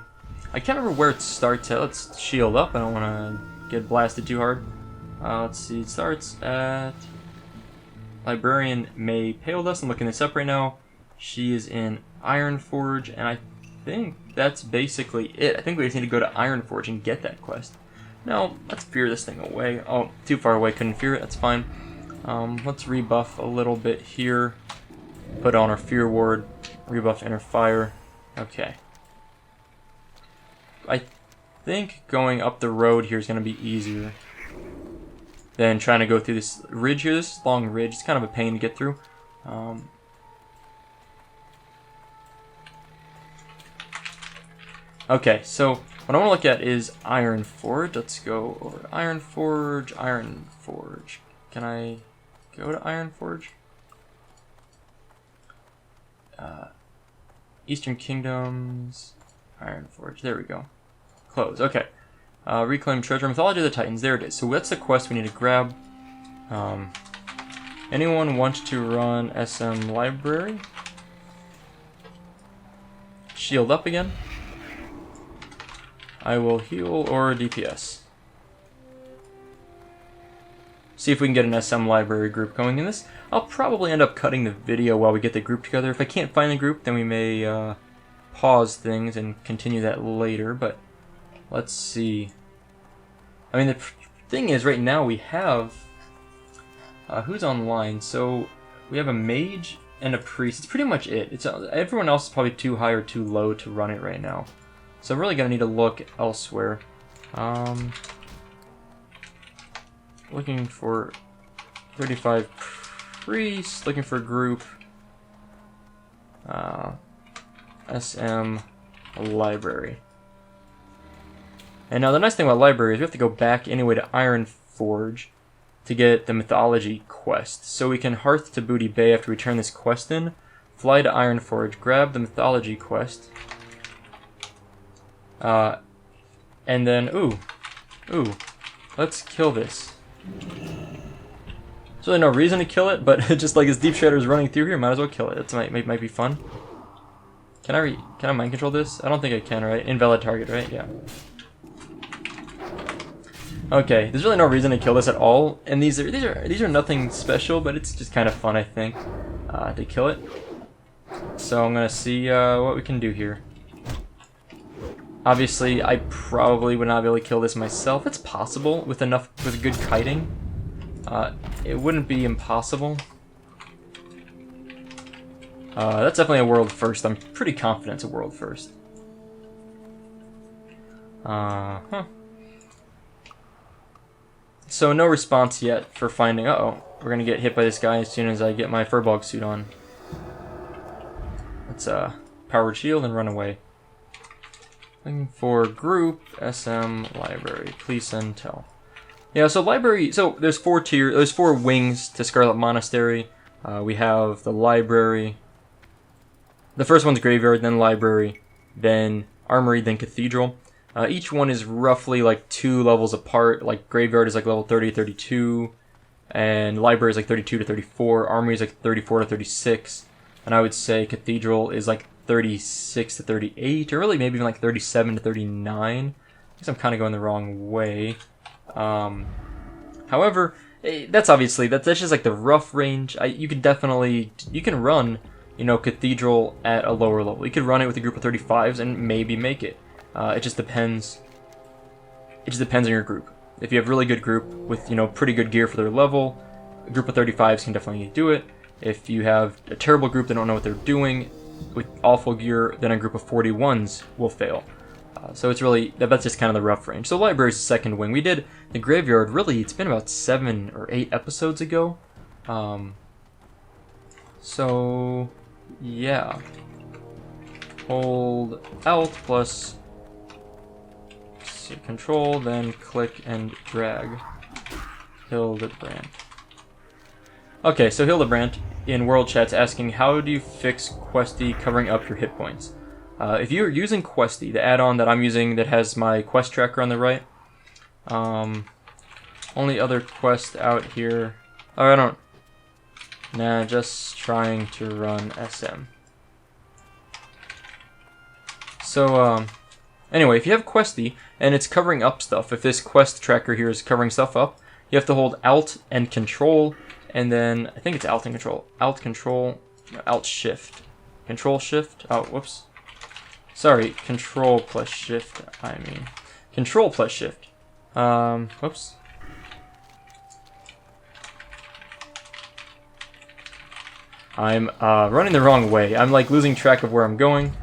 I can't remember where it starts at. Let's shield up. I don't want to get blasted too hard. Let's see. It starts at Librarian May Pale Dust. I'm looking this up right now. She is in Ironforge, and I think that's basically it. I think we just need to go to Ironforge and get that quest. Now, let's fear this thing away. Oh, too far away, couldn't fear it, that's fine. Let's rebuff a little bit here. Put on our Fear Ward, rebuff Inner Fire. Okay. I think going up the road here is going to be easier than trying to go through this ridge here. This long ridge, it's kind of a pain to get through. Okay, so what I want to look at is Ironforge. Let's go over to Ironforge. Ironforge. Can I go to Ironforge? Eastern Kingdoms. Ironforge. There we go. Close. Okay. Reclaim Treasure. Mythology of the Titans. There it is. So that's the quest we need to grab. Anyone want to run SM Library? Shield up again. I will heal or DPS. See if we can get an SM Library group going in this. I'll probably end up cutting the video while we get the group together. If I can't find the group, then we may pause things and continue that later, but let's see. I mean, the thing is, right now we have... who's online? So, we have a mage and a priest. It's pretty much it. Everyone else is probably too high or too low to run it right now. So I'm really going to need to look elsewhere. Looking for 35 priests, looking for a group. SM Library. And now the nice thing about library is we have to go back anyway to Ironforge to get the Mythology quest. So we can Hearth to Booty Bay after we turn this quest in, fly to Ironforge, grab the Mythology quest, and then, ooh, let's kill this. There's really no reason to kill it, but just like as Deep Shredder is running through here, might as well kill it. That might be fun. Can I mind control this? I don't think I can, right? Invalid target, right? Yeah. Okay, there's really no reason to kill this at all, and these are nothing special, but it's just kind of fun, I think, to kill it. So I'm gonna see what we can do here. Obviously, I probably would not be able to kill this myself. It's possible with good kiting. It wouldn't be impossible. That's definitely a world first. I'm pretty confident it's a world first. So no response yet for finding... Uh-oh. We're gonna get hit by this guy as soon as I get my Furbog suit on. Let's powered shield and run away. Looking for group SM Library. Please send tell. Yeah, so library, so there's there's 4 wings to Scarlet Monastery. We have the library. The first one's graveyard, then library, then armory, then cathedral. Each one is roughly like 2 levels apart. Like graveyard is like level 30 to 32, and library is like 32 to 34. Armory is like 34 to 36, and I would say cathedral is like 36 to 38, or really maybe even like 37 to 39. I guess I'm kind of going the wrong way. However, that's obviously that's just like the rough range. You can run, you know, cathedral at a lower level. You could run it with a group of 35s and maybe make it. It just depends. It just depends on your group. If you have a really good group with, you know, pretty good gear for their level, a group of 35s can definitely do it. If you have a terrible group that don't know what they're doing with awful gear, then a group of 41s will fail. So it's really, that's just kind of the rough range. So library's the second wing. We did the graveyard, really, it's been about 7 or 8 episodes ago. So, yeah. Hold Alt plus Control, then click and drag. Hildebrand. Okay, so Hildebrand in World Chat's asking, how do you fix Questy covering up your hit points? If you're using Questy, the add-on that I'm using that has my quest tracker on the right, only other quest out here. Oh, I don't. Nah, just trying to run SM. So, anyway, if you have Questy and it's covering up stuff, if this quest tracker here is covering stuff up, you have to hold Alt and Control, and then I think it's Alt and Control. Alt Control, Alt Shift, Control Shift. Oh, whoops. Sorry, Control plus Shift. I mean, Control plus Shift. Whoops. I'm running the wrong way. I'm like losing track of where I'm going.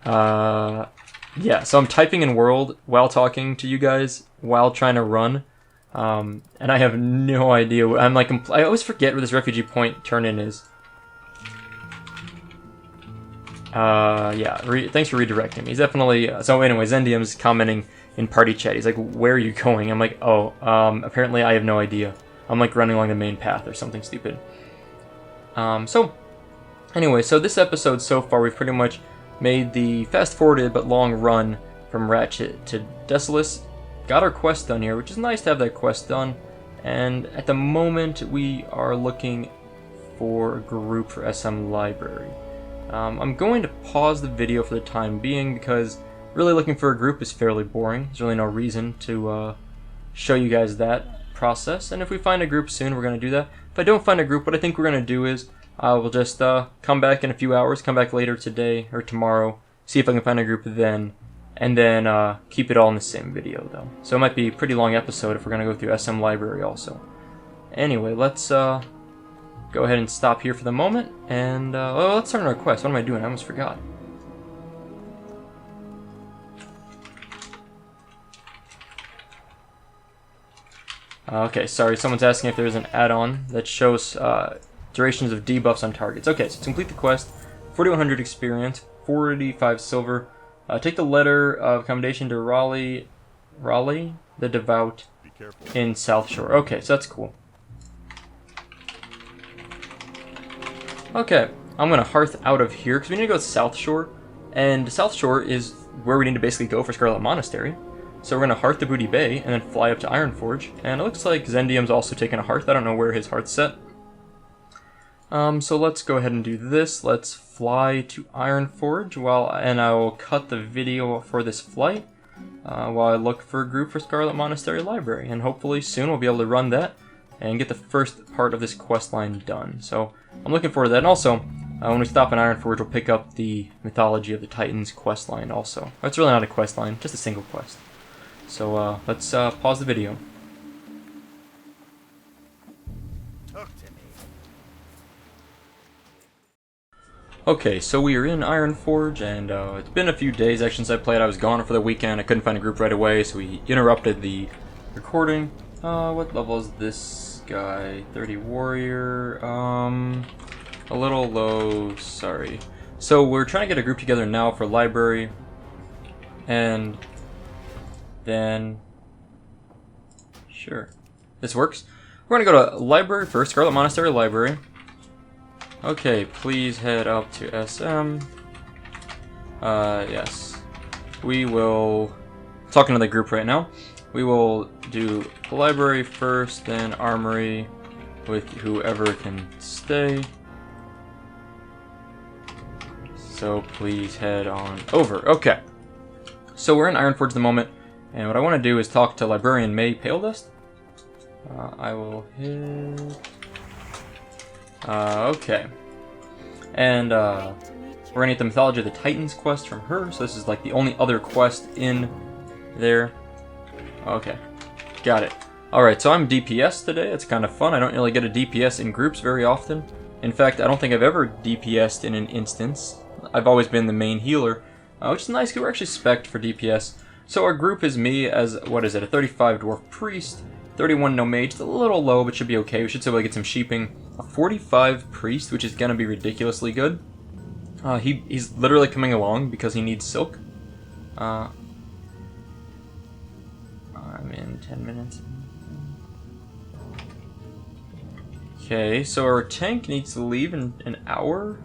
Yeah, so I'm typing in world while talking to you guys while trying to run, and I have no idea. I'm like, I always forget where this refugee point turn-in is. Yeah, thanks for redirecting me. He's definitely, so anyway, Zendium's commenting in party chat. He's like, where are you going? I'm like, oh, apparently I have no idea. I'm like running along the main path or something stupid. So, anyway, so this episode so far, we've pretty much made the fast-forwarded but long run from Ratchet to Desolace. Got our quest done here, which is nice to have that quest done. And at the moment, we are looking for a group for SM Library. I'm going to pause the video for the time being because really looking for a group is fairly boring. There's really no reason to show you guys that process. And if we find a group soon, we're going to do that. If I don't find a group, what I think we're going to do is we'll just come back in a few hours, come back later today or tomorrow, see if I can find a group then, and then keep it all in the same video though. So it might be a pretty long episode if we're going to go through SM Library also. Anyway, let's go ahead and stop here for the moment, and oh, let's start on our quest. What am I doing? I almost forgot. Okay, sorry, someone's asking if there's an add-on that shows durations of debuffs on targets. Okay, so to complete the quest, 4100 experience, 45 silver. Take the letter of commendation to Raleigh the Devout in South Shore. Okay, so that's cool. Okay, I'm going to Hearth out of here because we need to go to South Shore, and South Shore is where we need to basically go for Scarlet Monastery. So we're going to Hearth to Booty Bay and then fly up to Ironforge, and it looks like Zendium's also taking a Hearth. I don't know where his Hearth's set. So let's go ahead and do this. Let's fly to Ironforge and I will cut the video for this flight while I look for a group for Scarlet Monastery Library, and hopefully soon we'll be able to run that and get the first part of this quest line done. So I'm looking forward to that. And also, when we stop in Ironforge, we'll pick up the Mythology of the Titans quest line also. It's really not a quest line, just a single quest. So let's pause the video. Talk to me. Okay, so we are in Ironforge, and it's been a few days actually since I played. I was gone for the weekend. I couldn't find a group right away, so we interrupted the recording. What level is this guy? 30 warrior. A little low. Sorry. So we're trying to get a group together now for library, and then sure, this works. We're gonna go to library first, Scarlet Monastery Library. Okay, please head up to SM. Yes. We will... Talking to the group right now. We will do library first, then armory with whoever can stay. So please head on over. Okay. So we're in Ironforge at the moment, and what I want to do is talk to Librarian May Paledust. I will hit... okay. And, we're gonna get the Mythology of the Titans quest from her, so this is like the only other quest in there. Okay. Got it. Alright, so I'm DPS today. It's kind of fun. I don't really get a DPS in groups very often. In fact, I don't think I've ever DPS'd in an instance. I've always been the main healer, which is nice because we're actually spec'd for DPS. So our group is me as, what is it, a 35 Dwarf Priest, 31 No Mage. It's a little low, but should be okay. We should still be able to get some sheeping. A 45 Priest, which is going to be ridiculously good. He's literally coming along because he needs silk. I'm in 10 minutes. Okay, so our tank needs to leave in an hour.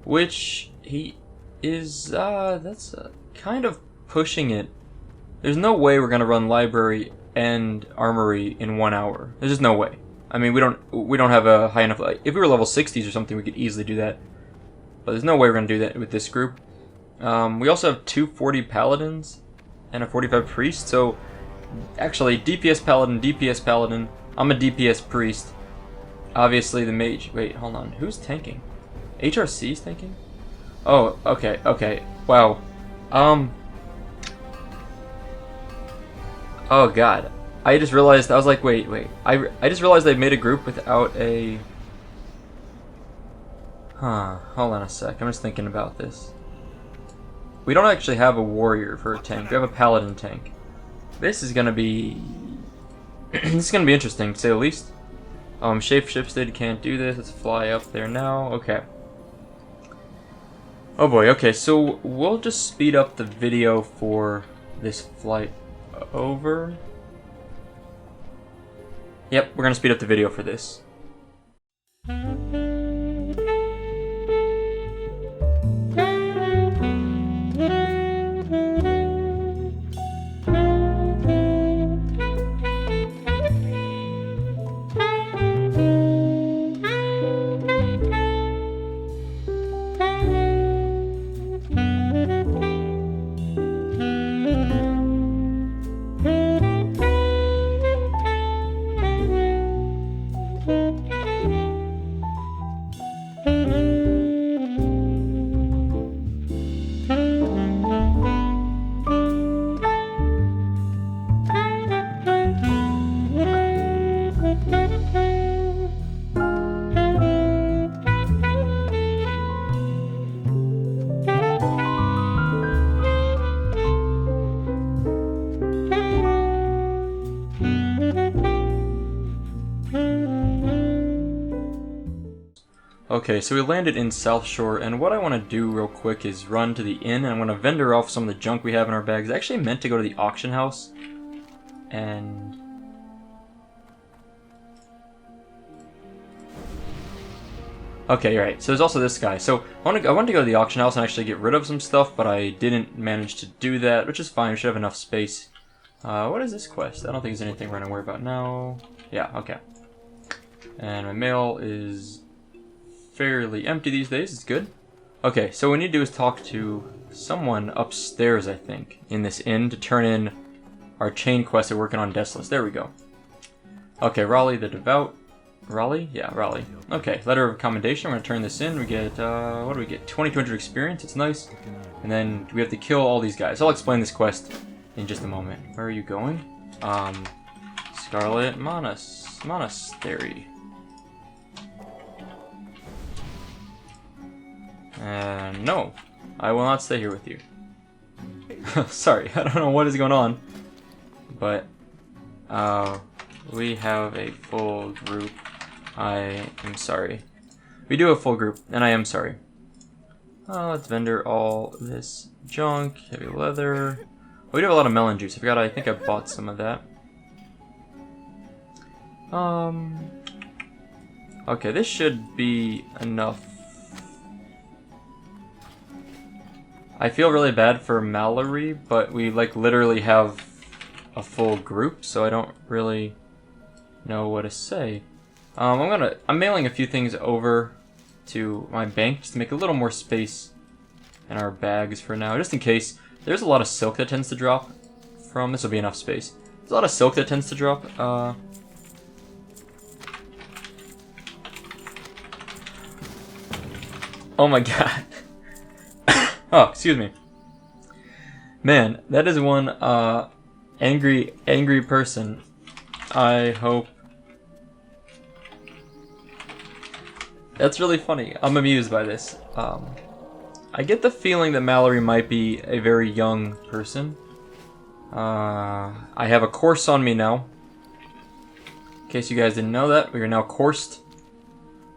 Which he is, that's kind of pushing it. There's no way we're gonna run library and armory in 1 hour. There's just no way. I mean, we don't have a high enough. Like, if we were level 60s or something, we could easily do that. But there's no way we're gonna do that with this group. We also have 240 paladins and a 45 priest. So actually, DPS paladin, DPS paladin. I'm a DPS priest. Obviously, the mage. Wait, hold on. Who's tanking? HRC's tanking? Oh, okay, okay. Wow. Oh god. I just realized, I was like, wait. I just realized they made a group without a... Huh, hold on a sec. I'm just thinking about this. We don't actually have a warrior for a tank. We have a paladin tank. This is gonna be... this is gonna be interesting, to say the least. Shapeshifted can't do this. Let's fly up there now. Okay. Oh boy, okay, so we'll just speed up the video for this flight over. Yep, we're gonna speed up the video for this. Okay, so we landed in South Shore, and what I want to do real quick is run to the inn, and I'm going to vendor off some of the junk we have in our bags. I actually meant to go to the auction house, and... Okay, you're right. So there's also this guy. So I wanted to go to the auction house and actually get rid of some stuff, but I didn't manage to do that, which is fine. We should have enough space. What is this quest? I don't think there's anything we're going to worry about now. Yeah, okay. And my mail is fairly empty these days. It's good. Okay, so what we need to do is talk to someone upstairs, I think, in this inn to turn in our chain quest we're working on Desolace. There we go. Okay, Raleigh the Devout. Raleigh? Yeah, Raleigh. Okay, letter of commendation. We're going to turn this in. We get, what do we get? 2200 experience. It's nice. And then we have to kill all these guys. I'll explain this quest in just a moment. Where are you going? Scarlet Monastery. No, I will not stay here with you. Sorry, I don't know what is going on, but we have a full group. I am sorry. We do have a full group, and I am sorry. Let's vendor all this junk. Heavy leather. Oh, we do have a lot of melon juice. I think I bought some of that. Okay, this should be enough. I feel really bad for Mallory, but we like literally have a full group, so I don't really know what to say. I'm mailing a few things over to my bank just to make a little more space in our bags for now, just in case. There's a lot of silk that tends to drop from. This will be enough space. There's a lot of silk that tends to drop. Oh my god. Oh, excuse me. Man, that is one angry person. I hope. That's really funny. I'm amused by this. I get the feeling that Mallory might be a very young person. I have a course on me now. In case you guys didn't know that, we are now coursed.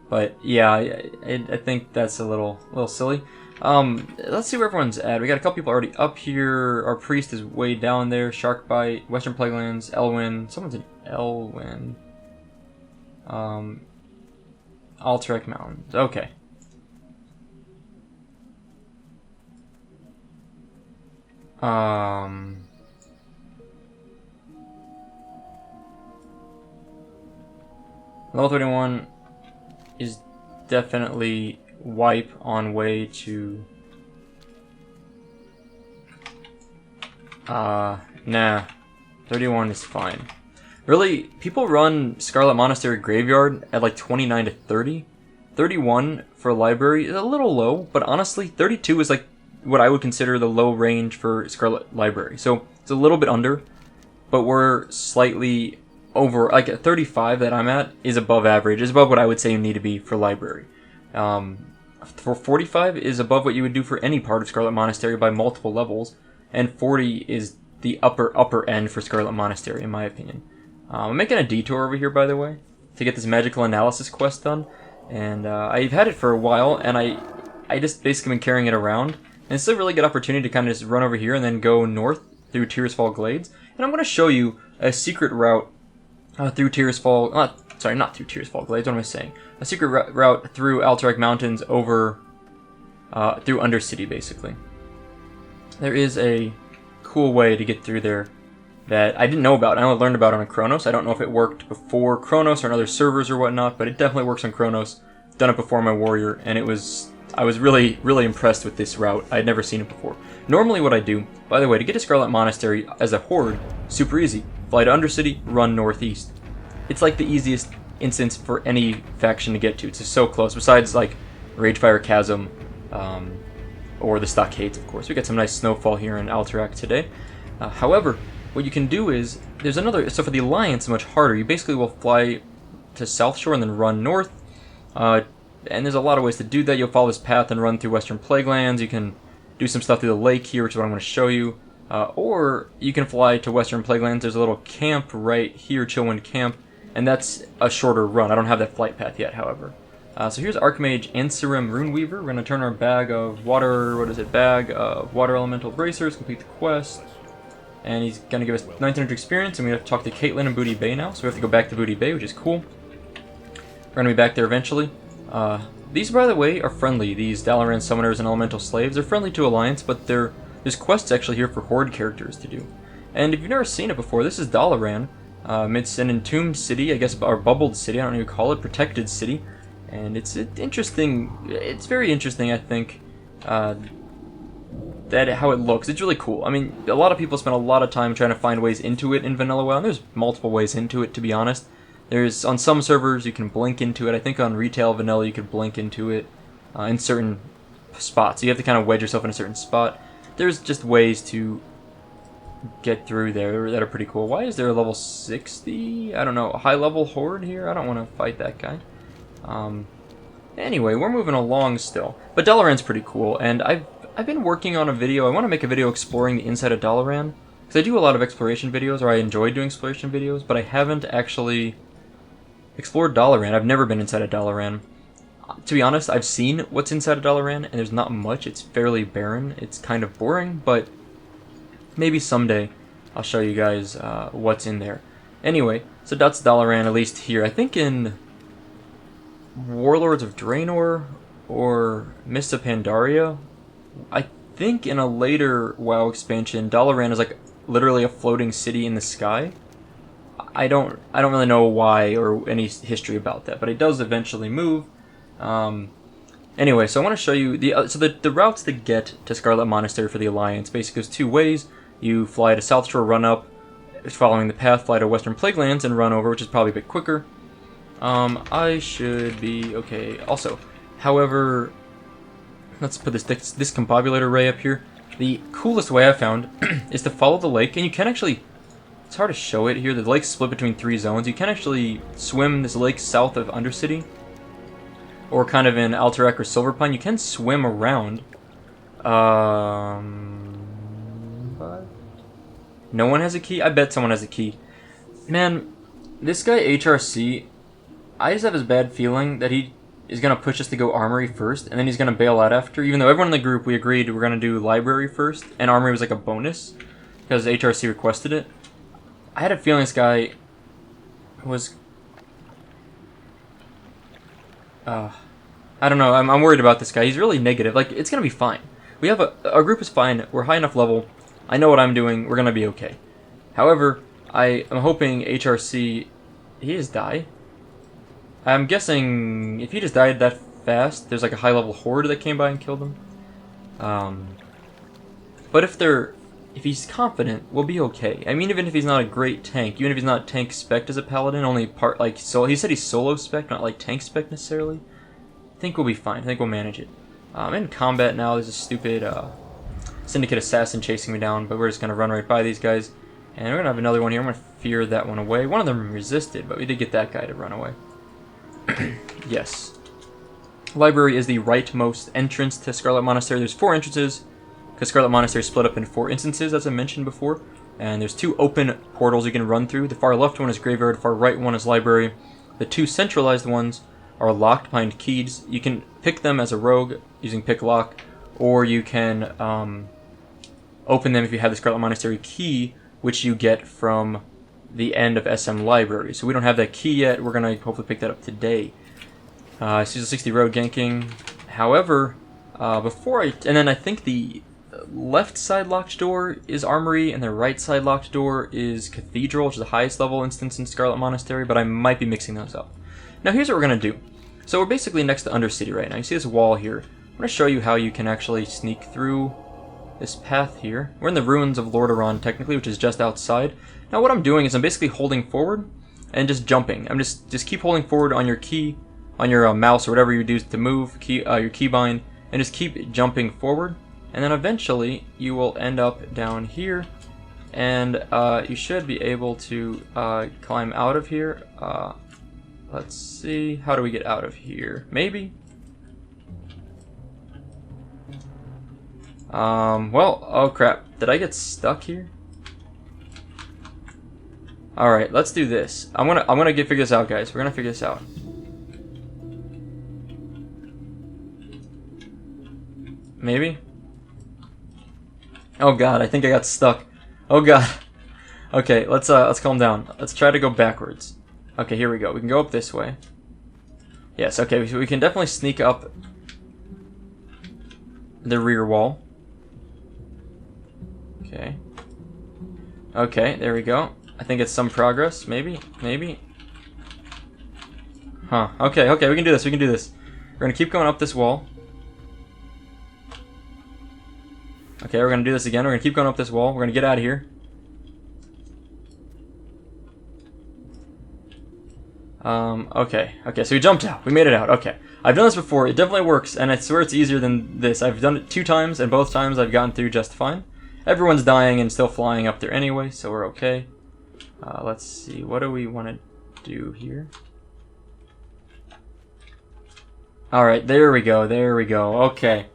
But yeah, I think that's a little silly. Let's see where everyone's at. We got a couple people already up here. Our priest is way down there. Sharkbite, Western Plaguelands, Elwyn. Someone's in Elwyn. Alterac Mountains. Okay. Level 31 is definitely wipe on way to... Nah. 31 is fine. Really, people run Scarlet Monastery Graveyard at like 29 to 30. 31 for library is a little low, but honestly, 32 is like what I would consider the low range for Scarlet Library. So it's a little bit under, but we're slightly over. Like at 35 that I'm at is above average, is above what I would say you need to be for library. For 45 is above what you would do for any part of Scarlet Monastery by multiple levels, and 40 is the upper end for Scarlet Monastery in my opinion. I'm making a detour over here, by the way, to get this magical analysis quest done, and I've had it for a while, and I just basically been carrying it around, and it's a really good opportunity to kind of just run over here and then go north through Tearsfall Glades, and I'm going to show you a secret route through Tearsfall, sorry, not through Tearsfall Glades, what am I saying? A secret route through Alterac Mountains over, through Undercity, basically. There is a cool way to get through there that I didn't know about. I only learned about it on Chronos. I don't know if it worked before Chronos or on other servers or whatnot, but it definitely works on Chronos. Done it before my warrior, and I was really impressed with this route. I had never seen it before. Normally what I do, by the way, to get to Scarlet Monastery as a horde, super easy. Fly to Undercity, run northeast. It's like the easiest instance for any faction to get to. It's just so close, besides like Ragefire Chasm, or the Stockades, of course. We got some nice snowfall here in Alterac today. However, what you can do is, there's another, so for the Alliance, it's much harder. You basically will fly to South Shore and then run north, and there's a lot of ways to do that. You'll follow this path and run through Western Plaguelands. You can do some stuff through the lake here, which is what I'm going to show you, or you can fly to Western Plaguelands. There's a little camp right here, Chillwind Camp, and that's a shorter run. I don't have that flight path yet, however. So here's Archmage Ansirim Runeweaver. We're going to turn our bag of water, bag of water elemental bracers, complete the quest. And he's going to give us 1900 experience, and we have to talk to Caitlin in Booty Bay now, so we have to go back to Booty Bay, which is cool. We're going to be back there eventually. These, by the way, are friendly. These Dalaran Summoners and Elemental Slaves are friendly to Alliance, but there's quests actually here for Horde characters to do. And if you've never seen it before, this is Dalaran. It's an entombed city, I guess, or bubbled city, I don't know what you call it, protected city. And it's interesting, it's very interesting, I think, that how it looks. It's really cool. I mean, a lot of people spend a lot of time trying to find ways into it in Vanilla WoW, and there's multiple ways into it, to be honest. There's, on some servers, you can blink into it. I think on Retail Vanilla, you could blink into it in certain spots. You have to kind of wedge yourself in a certain spot. There's just ways to get through there that are pretty cool. Why is there a level 60? I don't know, a high-level horde here? I don't want to fight that guy. Anyway, we're moving along still. But Dalaran's pretty cool, and I've been working on a video. I want to make a video exploring the inside of Dalaran, because I do a lot of exploration videos, or I enjoy doing exploration videos, but I haven't actually explored Dalaran. I've never been inside of Dalaran. to be honest, I've seen what's inside of Dalaran, and there's not much. It's fairly barren. It's kind of boring, but maybe someday I'll show you guys what's in there. Anyway, so that's Dalaran, at least here. I think in Warlords of Draenor or Mists of Pandaria, I think in a later WoW expansion, Dalaran is like literally a floating city in the sky. I don't really know why or any history about that, but it does eventually move. Anyway, so I want to show you the routes to get to Scarlet Monastery for the Alliance. Basically, there's 2 ways. You fly to South Shore, run up, following the path, fly to Western Plaguelands, and run over, which is probably a bit quicker. I should be okay. Also, however, let's put this discombobulator ray up here. The coolest way I found is to follow the lake, and you can actually. It's hard to show it here. The lake's split between 3 zones. You can actually swim this lake south of Undercity, or kind of in Alterac or Silverpine. You can swim around. But no one has a key? I bet someone has a key. Man, this guy HRC, I just have this bad feeling that he is going to push us to go Armory first, and then he's going to bail out after, even though everyone in the group, we agreed we're going to do Library first, and Armory was like a bonus, because HRC requested it. I had a feeling this guy was... I don't know, I'm worried about this guy. He's really negative. Like, it's going to be fine. We have our group is fine. We're high enough level. I know what I'm doing. We're going to be okay. However, I am hoping HRC... He just died? I'm guessing if he just died that fast, there's like a high level horde that came by and killed him. But if he's confident, we'll be okay. I mean, even if he's not a great tank, even if he's not tank spec as a paladin, only part like he said he's solo spec, not like tank spec necessarily. I think we'll be fine. I think we'll manage it. I'm in combat now. There's a stupid Syndicate assassin chasing me down, but we're just gonna run right by these guys, and we're gonna have another one here. I'm gonna fear that one away. One of them resisted, but we did get that guy to run away. Yes. Library is the rightmost entrance to Scarlet Monastery. There's 4 entrances, because Scarlet Monastery is split up in 4 instances, as I mentioned before. And there's 2 open portals you can run through. The far left one is Graveyard, the far right one is Library. The 2 centralized ones are locked behind keys. You can pick them as a rogue using Pick Lock, or you can open them if you have the Scarlet Monastery key, which you get from the end of SM Library. So we don't have that key yet. We're going to hopefully pick that up today. Season 60 road ganking. However, and then I think the left side locked door is Armory, and the right side locked door is Cathedral, which is the highest level instance in Scarlet Monastery, but I might be mixing those up. Now here's what we're going to do. So we're basically next to Undercity right now. You see this wall here. I'm going to show you how you can actually sneak through this path here. We're in the ruins of Lordaeron technically, which is just outside. Now what I'm doing is I'm basically holding forward and just jumping. I'm just keep holding forward on your key, on your mouse or whatever you do to move your keybind, and just keep jumping forward. And then eventually you will end up down here, and you should be able to climb out of here. Let's see, how do we get out of here? Maybe. Well, oh crap, did I get stuck here? Alright, let's do this. I'm gonna figure this out, guys. We're gonna figure this out. Maybe? Oh god, I think I got stuck. Oh god. Okay, let's calm down. Let's try to go backwards. Okay, here we go. We can go up this way. Yes, okay, so we can definitely sneak up the rear wall. Okay. Okay, there we go. I think it's some progress, maybe? Maybe? Huh, okay, we can do this, We're gonna keep going up this wall. Okay, we're gonna do this again. We're gonna keep going up this wall. We're gonna get out of here. Okay, so we jumped out. We made it out. Okay. I've done this before. It definitely works, and I swear it's easier than this. I've done it 2 times, and both times I've gotten through just fine. Everyone's dying and still flying up there anyway, so we're okay. Let's see. What do we want to do here? Alright, there we go. Okay.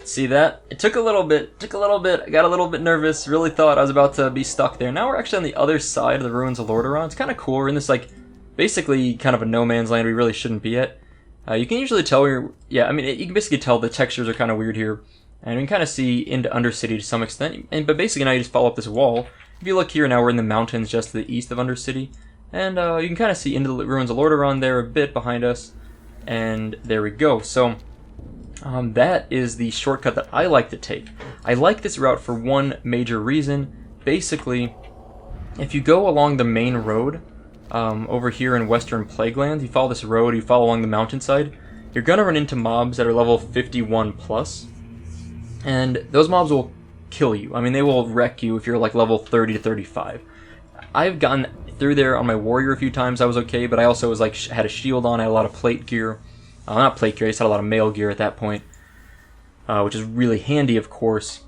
See that? It took a little bit. I got a little bit nervous. Really thought I was about to be stuck there. Now we're actually on the other side of the ruins of Lordaeron. It's kind of cool. We're in this, like, basically kind of a no man's land we really shouldn't be at. You can usually tell yeah, I mean, you can basically tell the textures are kind of weird here. And you can kind of see into Undercity to some extent. But basically now you just follow up this wall. If you look here, now we're in the mountains just to the east of Undercity. And you can kind of see into the Ruins of Lordaeron there a bit behind us. And there we go. So that is the shortcut that I like to take. I like this route for one major reason. Basically, if you go along the main road over here in Western Plaguelands, you follow this road, you follow along the mountainside, you're going to run into mobs that are level 51 plus. And those mobs will kill you. I mean, they will wreck you if you're like level 30 to 35. I've gotten through there on my warrior a few times. I was okay, but I also was like had a shield on. I had a lot of plate gear. Not plate gear. I just had a lot of mail gear at that point, which is really handy, of course.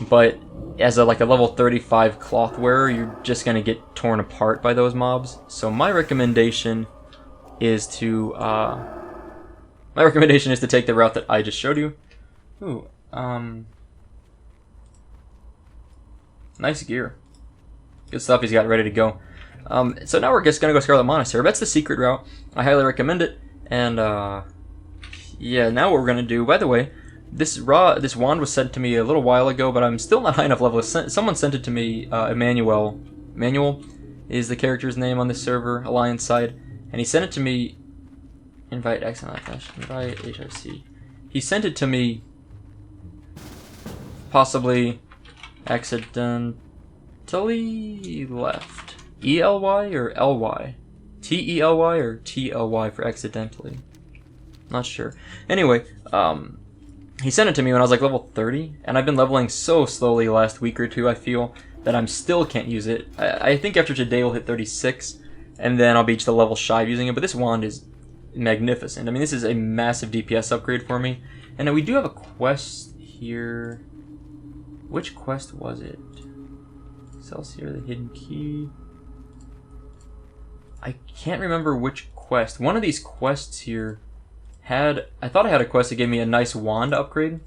But as a level 35 cloth wearer, you're just gonna get torn apart by those mobs. So my recommendation is to take the route that I just showed you. Ooh. Nice gear. Good stuff he's got ready to go. So now we're just going to go Scarlet Monastery. That's the secret route. I highly recommend it. And, yeah, now what we're going to do... By the way, this wand was sent to me a little while ago, but I'm still not high enough level. Someone sent it to me, Emmanuel. Emmanuel is the character's name on this server, Alliance side. And he sent it to me... Invite X on that flash. Invite HRC. He sent it to me... possibly accidentally left. E-L-Y or L-Y? T-E-L-Y or T-L-Y for accidentally? Not sure. Anyway, he sent it to me when I was like level 30, and I've been leveling so slowly the last week or two, I feel, that I still can't use it. I think after today we'll hit 36, and then I'll be just a level shy of using it, but this wand is magnificent. I mean, this is a massive DPS upgrade for me. And now we do have a quest here. Which quest was it? Excelsior, the hidden key. I can't remember which quest. One of these quests here had... I thought I had a quest that gave me a nice wand upgrade.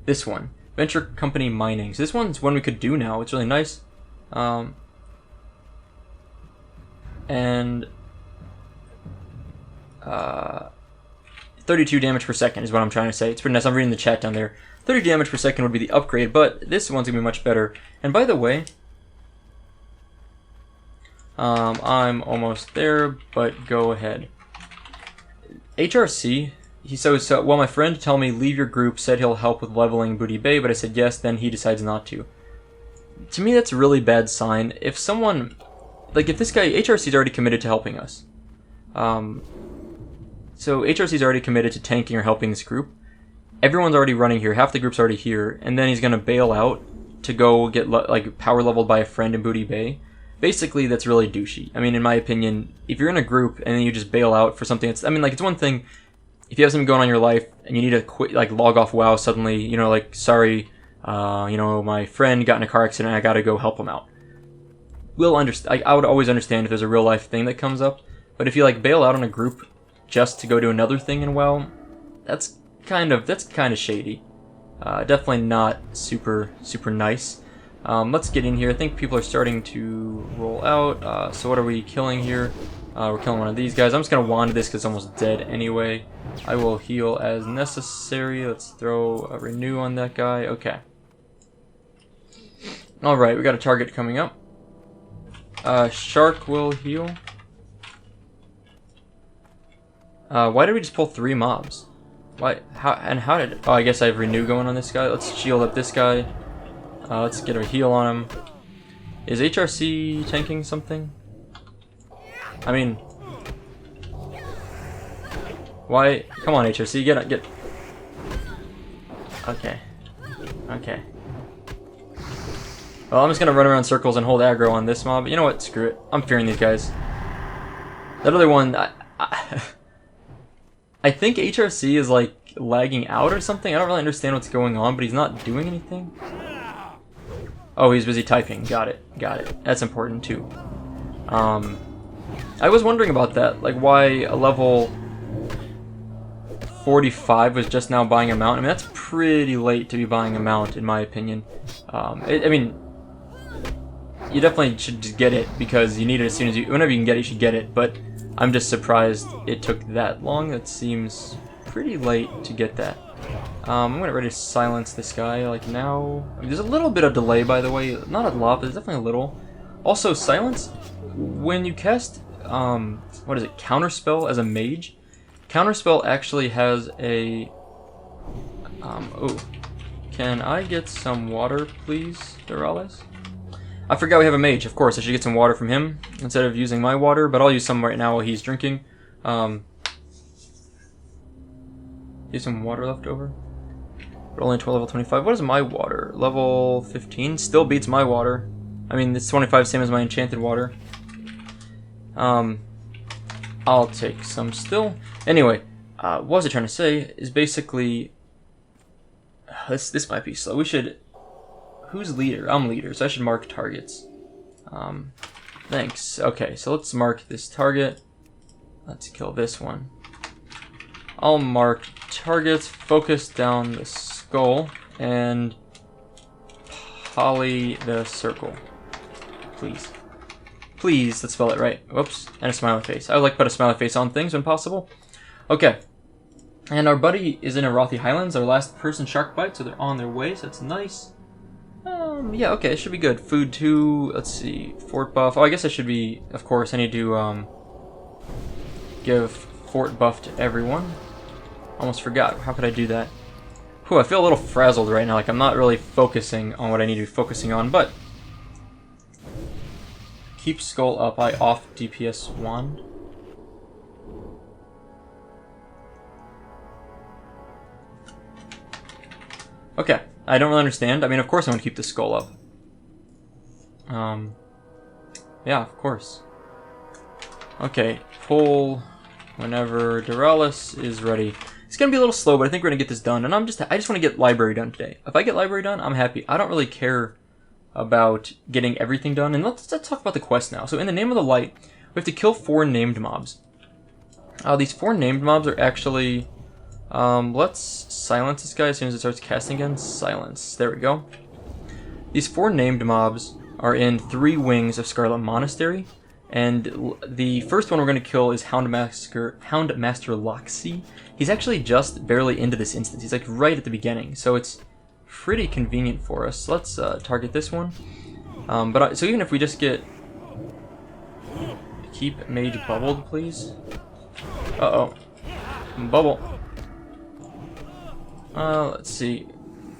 This one. Venture Company Mining. So this one's one we could do now. It's really nice. And... 32 damage per second is what I'm trying to say. It's pretty nice. I'm reading the chat down there. 30 damage per second would be the upgrade, but this one's going to be much better. And by the way, I'm almost there, but go ahead. HRC, well, my friend told me leave your group, said he'll help with leveling Booty Bay, but I said yes, then he decides not to. To me, that's a really bad sign. If someone, like if this guy, HRC's already committed to helping us. So HRC's already committed to tanking or helping this group. Everyone's already running here. Half the group's already here. And then he's going to bail out to go get power leveled by a friend in Booty Bay. Basically, that's really douchey. I mean, in my opinion, if you're in a group and then you just bail out for something that's... I mean, like, it's one thing if you have something going on in your life and you need to quit, like, log off WoW suddenly, you know, like, sorry, you know, my friend got in a car accident, I got to go help him out. I would always understand if there's a real life thing that comes up. But if you, like, bail out on a group just to go do another thing in WoW, that's kind of shady. Definitely not super nice. Let's get in here. I think people are starting to roll out. So what are we killing here? We're killing one of these guys. I'm just gonna wand this because it's almost dead anyway. I will heal as necessary. Let's throw a renew on that guy. Okay. Alright, we got a target coming up. Shark will heal. Why did we just pull 3 mobs? Why? How did... Oh, I guess I have renew going on this guy. Let's shield up this guy. Let's get a heal on him. Is HRC tanking something? I mean... Why? Come on, HRC, get... Okay. Okay. Well, I'm just gonna run around circles and hold aggro on this mob. You know what? Screw it. I'm fearing these guys. That other one... I think HRC is, like, lagging out or something. I don't really understand what's going on, but he's not doing anything. Oh, he's busy typing. Got it. Got it. That's important, too. I was wondering about that. Like, why a level 45 was just now buying a mount. I mean, that's pretty late to be buying a mount, in my opinion. I mean, you definitely should just get it, because you need it as soon as you... Whenever you can get it, you should get it. But I'm just surprised it took that long. That seems pretty late to get that. I'm gonna ready to silence this guy like now. I mean, there's a little bit of delay, by the way. Not a lot, but there's definitely a little. Also, silence, when you cast, what is it, Counterspell as a mage, Counterspell actually has a, oh, can I get some water, please, Desolace? I forgot we have a mage, of course. I should get some water from him instead of using my water, but I'll use some right now while he's drinking. Here's some water left over. But only 12 level 25. What is my water? Level 15? Still beats my water. I mean, it's 25, same as my enchanted water. I'll take some still. Anyway, what was I trying to say is basically... This might be slow. We should... Who's leader? I'm leader, so I should mark targets. Thanks. Okay, so let's mark this target. Let's kill this one. I'll mark targets, focus down the skull, and poly the circle. Please. Please, let's spell it right. Whoops, and a smiley face. I would like to put a smiley face on things when possible. Okay. And our buddy is in Arathi Highlands, our last person shark bite, so they're on their way, so that's nice. Yeah, okay, it should be good. Food 2, let's see, fort buff. Oh, I guess I should be, of course, I need to, give fort buff to everyone. Almost forgot. How could I do that? Whew, I feel a little frazzled right now, like I'm not really focusing on what I need to be focusing on, but... Keep skull up, I off DPS wand. Okay, I don't really understand. I mean, of course I want to keep the skull up. Yeah, of course. Okay, pull whenever Desolace is ready. It's gonna be a little slow, but I think we're gonna get this done. And I just want to get library done today. If I get library done, I'm happy. I don't really care about getting everything done. And let's talk about the quest now. So in the Name of the Light, we have to kill 4 named mobs. These 4 named mobs are actually... let's silence this guy as soon as it starts casting again. Silence. There we go. These 4 named mobs are in 3 wings of Scarlet Monastery. And the first one we're going to kill is Houndmaster Loxy. He's actually just barely into this instance. He's like right at the beginning. So it's pretty convenient for us. Let's target this one. So even if we just get... Keep mage bubbled, please. Uh-oh. Bubble. Let's see.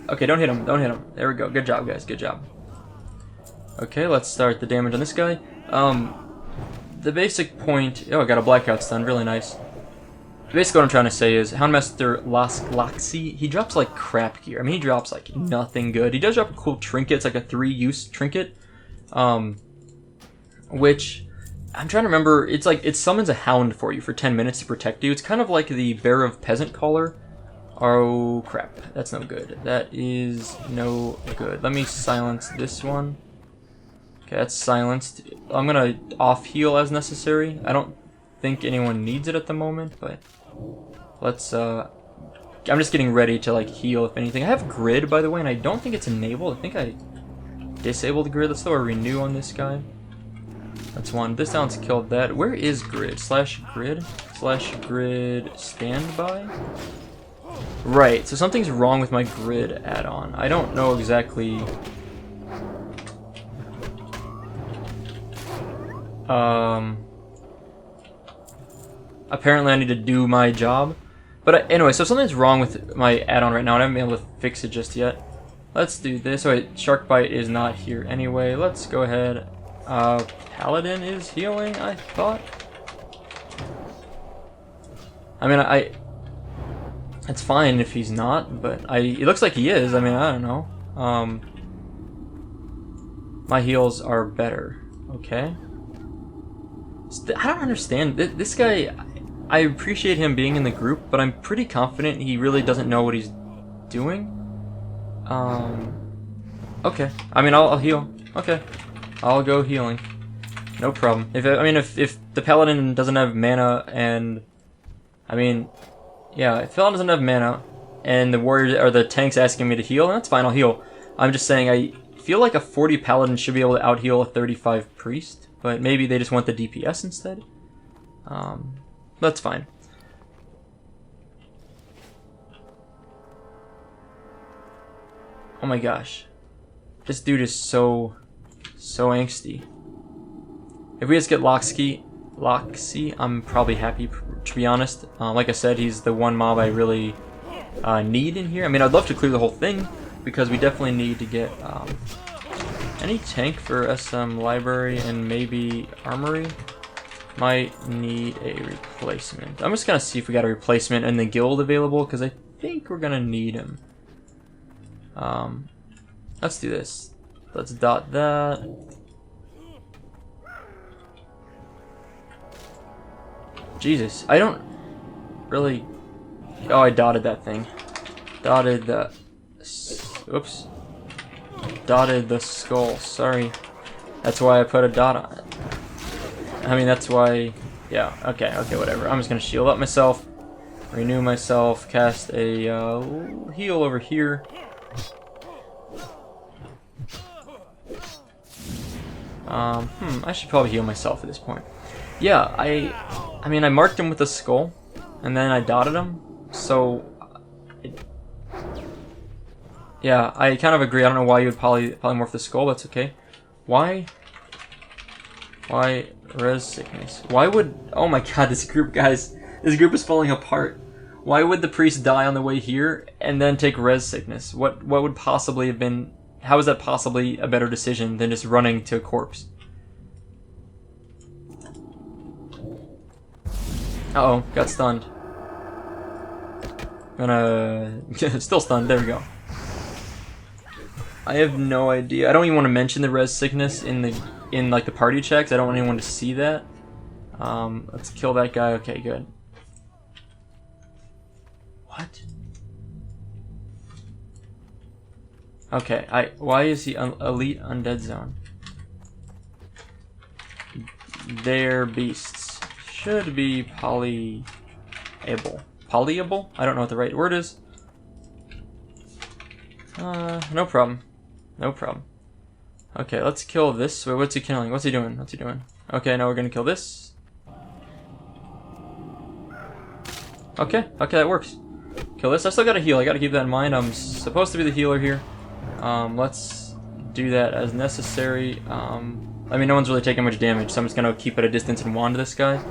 Okay, don't hit him. Don't hit him. There we go. Good job, guys. Good job. Okay, let's start the damage on this guy. The basic point... Oh, I got a blackout stun. Really nice. Basically what I'm trying to say is Houndmaster Loxy, he drops like crap gear. I mean, he drops like nothing good. He does drop a cool trinket. It's like a 3-use trinket. Which... I'm trying to remember. It's like it summons a hound for you for 10 minutes to protect you. It's kind of like the Bear of Peasant Caller. Oh, crap. That's no good. That is no good. Let me silence this one. Okay, that's silenced. I'm gonna off-heal as necessary. I don't think anyone needs it at the moment, but... Let's, I'm just getting ready to, like, heal, if anything. I have grid, by the way, and I don't think it's enabled. I think I disabled grid. Let's throw a renew on this guy. That's one. This sounds killed that. Where is grid? /grid? /grid standby? Right, so something's wrong with my grid add-on. I don't know exactly... Apparently I need to do my job. But anyway, so something's wrong with my add-on right now, and I haven't been able to fix it just yet. Let's do this. Wait, Shark Bite is not here anyway. Let's go ahead. Paladin is healing, I thought. I mean, it's fine if he's not, but it looks like he is. I mean, I don't know. My heals are better. Okay. I don't understand. This guy, I appreciate him being in the group, but I'm pretty confident he really doesn't know what he's doing. Okay. I mean, I'll heal. Okay. I'll go healing. No problem. If the Paladin doesn't have mana and... I mean... Yeah, if Paladin doesn't have mana and the warriors or the tank's asking me to heal, that's fine, I'll heal. I'm just saying I feel like a 40 Paladin should be able to out-heal a 35 Priest, but maybe they just want the DPS instead. That's fine. Oh my gosh. This dude is so angsty. If we just get Loxy, I'm probably happy, to be honest. Like I said, he's the one mob I really need in here. I mean, I'd love to clear the whole thing, because we definitely need to get any tank for SM Library and maybe Armory. Might need a replacement. I'm just gonna see if we got a replacement in the guild available, because I think we're gonna need him. Let's do this. Let's dot that. Jesus, I don't really... Oh, I dotted that thing. Dotted the... Oops. Dotted the skull, sorry. That's why I put a dot on it. I mean, that's why... Yeah, okay, whatever. I'm just gonna shield up myself. Renew myself. Cast a heal over here. I should probably heal myself at this point. Yeah, I mean, I marked him with a skull, and then I dotted him, so... Yeah, I kind of agree. I don't know why you would polymorph the skull, that's okay. Why res sickness? Why would... Oh my god, this group, guys. This group is falling apart. Why would the priest die on the way here, and then take res sickness? What would possibly have been... How is that possibly a better decision than just running to a corpse? Uh-oh, got stunned. Still stunned, there we go. I have no idea. I don't even want to mention the res sickness in like the party checks. I don't want anyone to see that. Let's kill that guy. Okay, good. What? Okay, why is he elite undead zone? They're beasts. Should be polyable. Polyable? I don't know what the right word is. No problem. No problem. Okay, let's kill this. Wait, what's he killing? What's he doing? What's he doing? Okay, now we're gonna kill this. Okay, that works. Kill this. I still gotta heal. I gotta keep that in mind. I'm supposed to be the healer here. Let's do that as necessary. I mean, no one's really taking much damage, so I'm just gonna keep at a distance and wand this guy.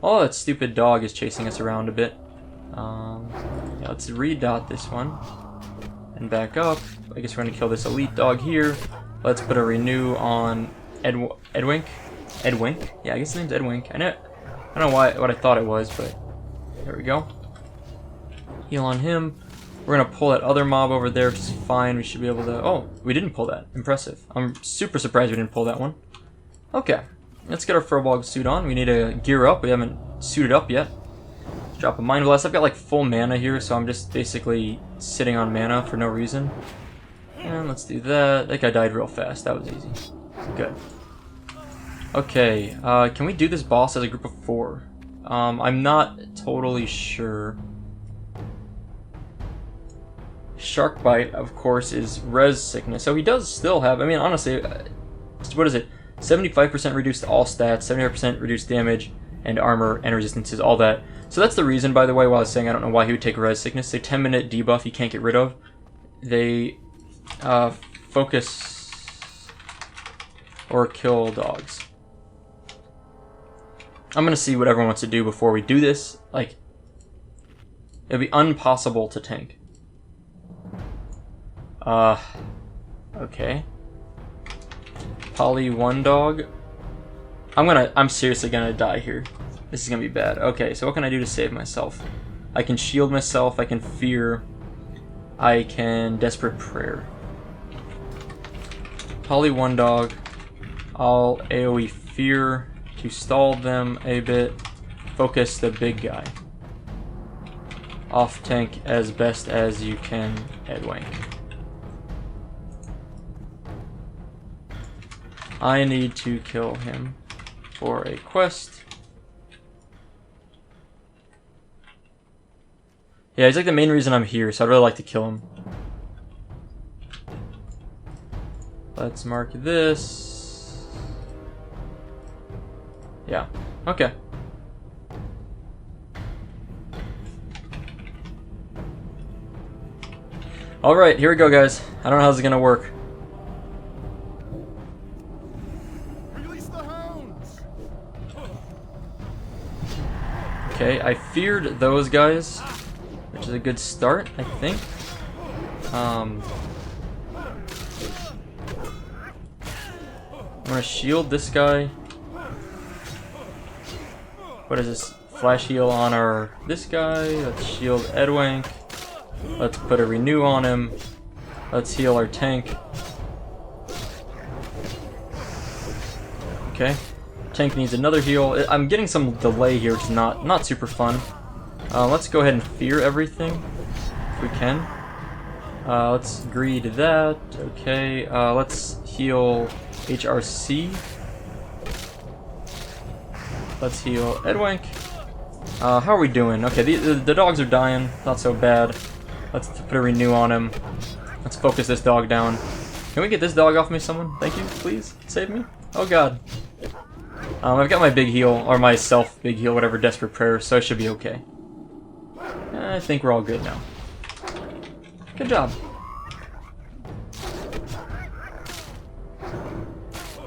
Oh, that stupid dog is chasing us around a bit. Yeah, let's redot this one. And back up. I guess we're gonna kill this elite dog here. Let's put a renew on Edwink? Edwink? Yeah, I guess his name's Edwink. I don't know what I thought it was, but there we go. Heal on him. We're gonna pull that other mob over there, which is fine. We should be able to... Oh, we didn't pull that. Impressive. I'm super surprised we didn't pull that one. Okay, let's get our Furbolg suit on. We need to gear up. We haven't suited up yet. Drop a Mind Blast. I've got like full mana here, so I'm just basically sitting on mana for no reason. And let's do that. That guy died real fast. That was easy. Good. Okay, can we do this boss as a group of 4? I'm not totally sure. Shark Bite, of course, is res sickness, so he does still have... I mean, honestly, what is it? 75% reduced to all stats, 75% reduced damage, and armor, and resistances, all that. So that's the reason, by the way, while I was saying I don't know why he would take res sickness. A 10-minute debuff you can't get rid of. They focus or kill dogs. I'm gonna see what everyone wants to do before we do this. Like, it'd be impossible to tank. Okay. Poly 1 dog. I'm seriously gonna die here. This is gonna be bad. Okay, so what can I do to save myself? I can shield myself, I can fear, I can desperate prayer. Poly 1 dog. I'll AoE fear to stall them a bit. Focus the big guy. Off tank as best as you can, Edwink. I need to kill him for a quest. Yeah, he's like the main reason I'm here, so I'd really like to kill him. Let's mark this. Yeah, okay. Alright, here we go, guys. I don't know how this is gonna work. Release the hounds. Okay, I feared those guys, which is a good start, I think. I'm gonna shield this guy. What is this? Flash heal on this guy. Let's shield Edwank. Let's put a renew on him. Let's heal our tank. Okay. Tank needs another heal. I'm getting some delay here, which is not super fun. Let's go ahead and fear everything if we can. Let's agree to that. Okay. Let's heal HRC. Let's heal Edwank. How are we doing? Okay, the dogs are dying. Not so bad. Let's put a renew on him. Let's focus this dog down. Can we get this dog off me, someone? Thank you, please. Save me. Oh god. I've got my big heal, or my self big heal, whatever, desperate prayer, so I should be okay. I think we're all good now. Good job.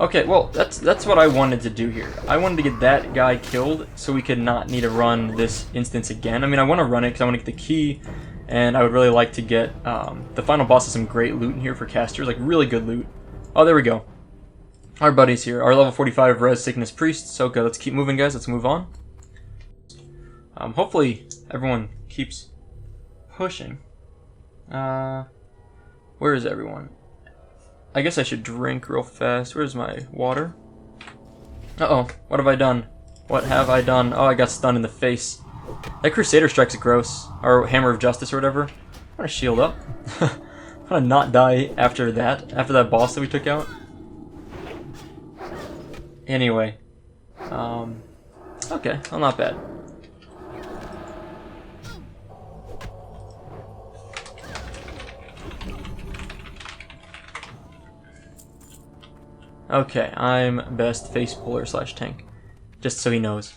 Okay, well, that's what I wanted to do here. I wanted to get that guy killed so we could not need to run this instance again. I mean, I want to run it because I want to get the key, and I would really like to get the final boss has some great loot in here for casters, like really good loot. Oh, there we go. Our buddies here, our level 45 Res Sickness Priest. So good, let's keep moving, guys. Let's move on. Hopefully everyone keeps pushing. Where is everyone? I guess I should drink real fast. Where's my water? Uh-oh, what have I done? What have I done? Oh, I got stunned in the face. That Crusader Strike's gross. Or Hammer of Justice or whatever. I'm gonna shield up. I'm gonna not die after that boss that we took out. Anyway. Okay, well, not bad. Okay, I'm best face puller / tank. Just so he knows.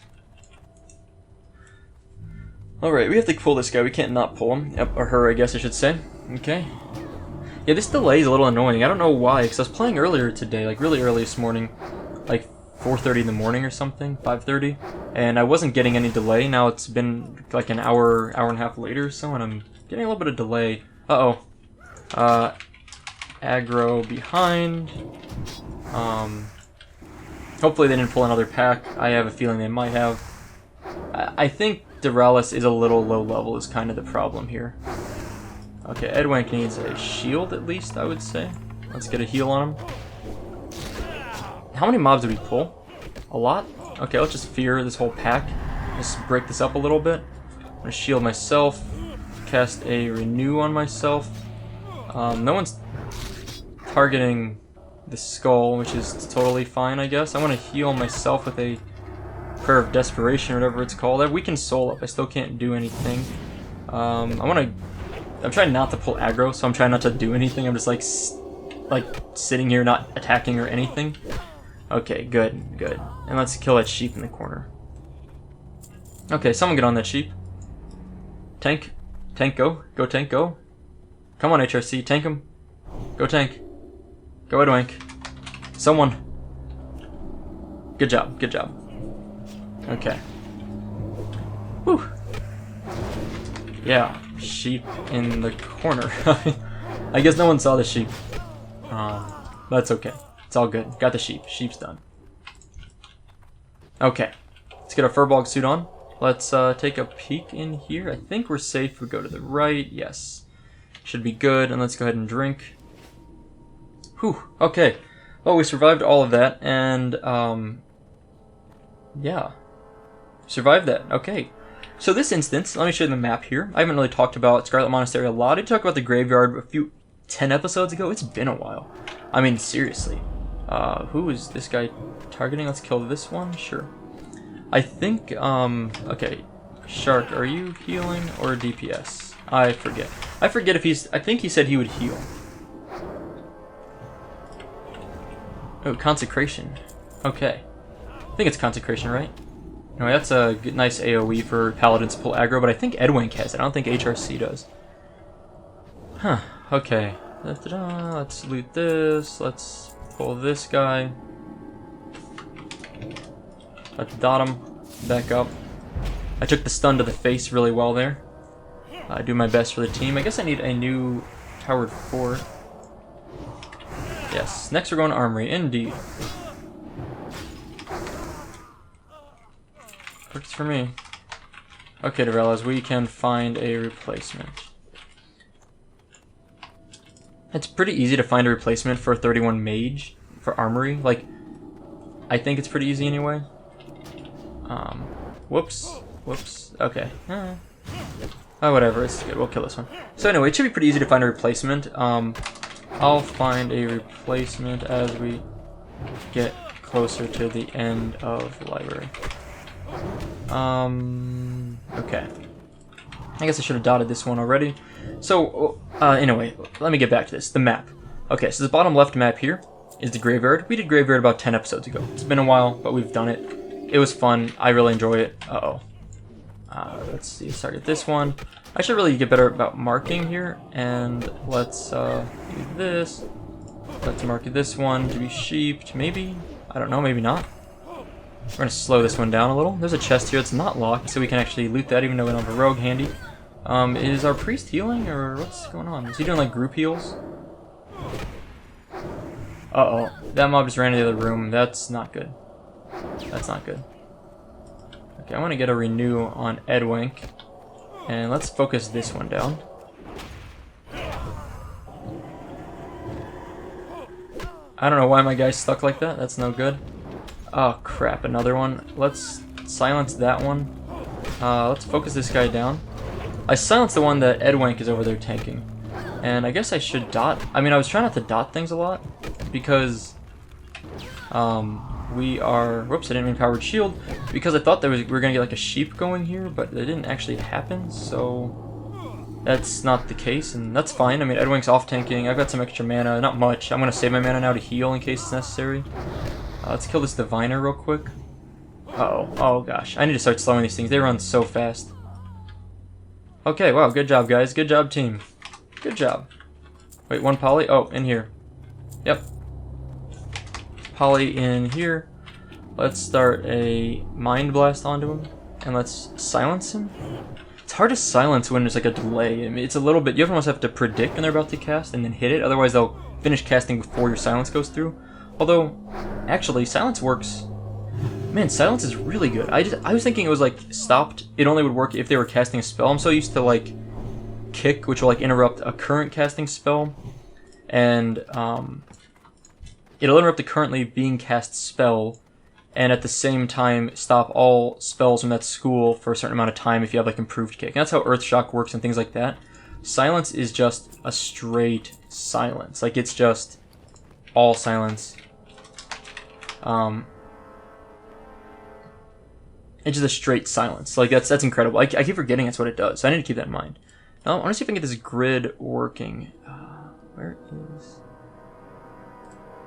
Alright, we have to pull this guy. We can't not pull him. Yep, or her, I guess I should say. Okay. Yeah, this delay is a little annoying. I don't know why, because I was playing earlier today, like really early this morning. Like 4:30 in the morning or something, 5:30. And I wasn't getting any delay. Now it's been like an hour and a half later or so, and I'm getting a little bit of delay. Uh-oh. Aggro behind. Hopefully they didn't pull another pack. I have a feeling they might have. I think Desolace is a little low level is kind of the problem here. Okay, Edwank needs a shield at least, I would say. Let's get a heal on him. How many mobs did we pull? A lot? Okay, let's just fear this whole pack. Just break this up a little bit. I'm gonna shield myself. Cast a renew on myself. No one's targeting the skull, which is totally fine, I guess. I want to heal myself with a Prayer of Desperation, or whatever it's called. I have weakened soul up. I still can't do anything. I'm trying not to pull aggro, so I'm trying not to do anything. I'm just like sitting here, not attacking or anything. Okay, good. And let's kill that sheep in the corner. Okay, someone get on that sheep. Tank, go. Go tank, go. Come on, HRC, tank him. Go tank. Go Edwank. Someone. Good job. Okay. Whew. Yeah, sheep in the corner. I guess no one saw the sheep. That's okay. It's all good. Got the sheep. Sheep's done. Okay. Let's get our Furbolg suit on. Let's take a peek in here. I think we're safe. We go to the right. Yes. Should be good. And let's go ahead and drink. Whew, okay. Well, we survived all of that, and, yeah. Survived that, okay. So this instance, let me show you the map here. I haven't really talked about Scarlet Monastery a lot. I talked about the graveyard 10 episodes ago. It's been a while. I mean, seriously. Who is this guy targeting? Let's kill this one, sure. I think, okay. Shark, are you healing or DPS? I forget if he's, I think he said he would heal. Oh, Consecration. Okay. I think it's Consecration, right? Anyway, that's a good, nice AoE for Paladins to pull aggro, but I think Edwank has it. I don't think HRC does. Huh. Okay. Let's loot this. Let's pull this guy. Let's dot him. Back up. I took the stun to the face really well there. I do my best for the team. I guess I need a new towered fort. Yes. Next we're going to armory. Indeed. Works for me. Okay, Develas, we can find a replacement. It's pretty easy to find a replacement for a 31 mage for armory. Like, I think it's pretty easy anyway. Whoops. Okay. Oh, whatever. It's good. We'll kill this one. So anyway, it should be pretty easy to find a replacement. I'll find a replacement as we get closer to the end of the library. Okay. I guess I should have dotted this one already. So, anyway, let me get back to this. The map. Okay, so the bottom left map here is the graveyard. We did graveyard about 10 episodes ago. It's been a while, but we've done it. It was fun. I really enjoy it. Uh-oh. Let's see. Target this one. I should really get better about marking here. And let's do this. Let's mark this one to be sheeped. Maybe? I don't know. Maybe not. We're going to slow this one down a little. There's a chest here that's not locked, so we can actually loot that even though we don't have a rogue handy. Is our priest healing, or what's going on? Is he doing, like, group heals? Uh-oh. That mob just ran into the other room. That's not good. That's not good. Okay, I want to get a renew on Edwink. And let's focus this one down. I don't know why my guy's stuck like that. That's no good. Oh, crap. Another one. Let's silence that one. Let's focus this guy down. I silenced the one that Edwink is over there tanking. And I guess I should dot. I mean, I was trying not to dot things a lot. Because we are... Whoops, I didn't mean powered shield. Because I thought we were going to get like a sheep going here. But it didn't actually happen. So that's not the case. And that's fine. I mean, Edwink's off tanking. I've got some extra mana. Not much. I'm going to save my mana now to heal in case it's necessary. Let's kill this diviner real quick. Uh-oh. Oh, gosh. I need to start slowing these things. They run so fast. Okay, wow. Good job, guys. Good job, team. Good job. Wait, one poly? Oh, in here. Yep. Poly in here. Let's start a mind blast onto him. And let's silence him. It's hard to silence when there's like a delay. I mean, it's a little bit... You almost have to predict when they're about to cast and then hit it. Otherwise, they'll finish casting before your silence goes through. Although, actually, silence works. Man, silence is really good. I was thinking it was like stopped. It only would work if they were casting a spell. I'm so used to like kick, which will like interrupt a current casting spell, and it'll interrupt the currently being cast spell, and at the same time stop all spells from that school for a certain amount of time if you have like improved kick. And that's how Earthshock works and things like that. Silence is just a straight silence. Like it's just all silence. It's just a straight silence. Like that's incredible. I keep forgetting that's what it does. So I need to keep that in mind. Now I want to see if I can get this grid working. Where is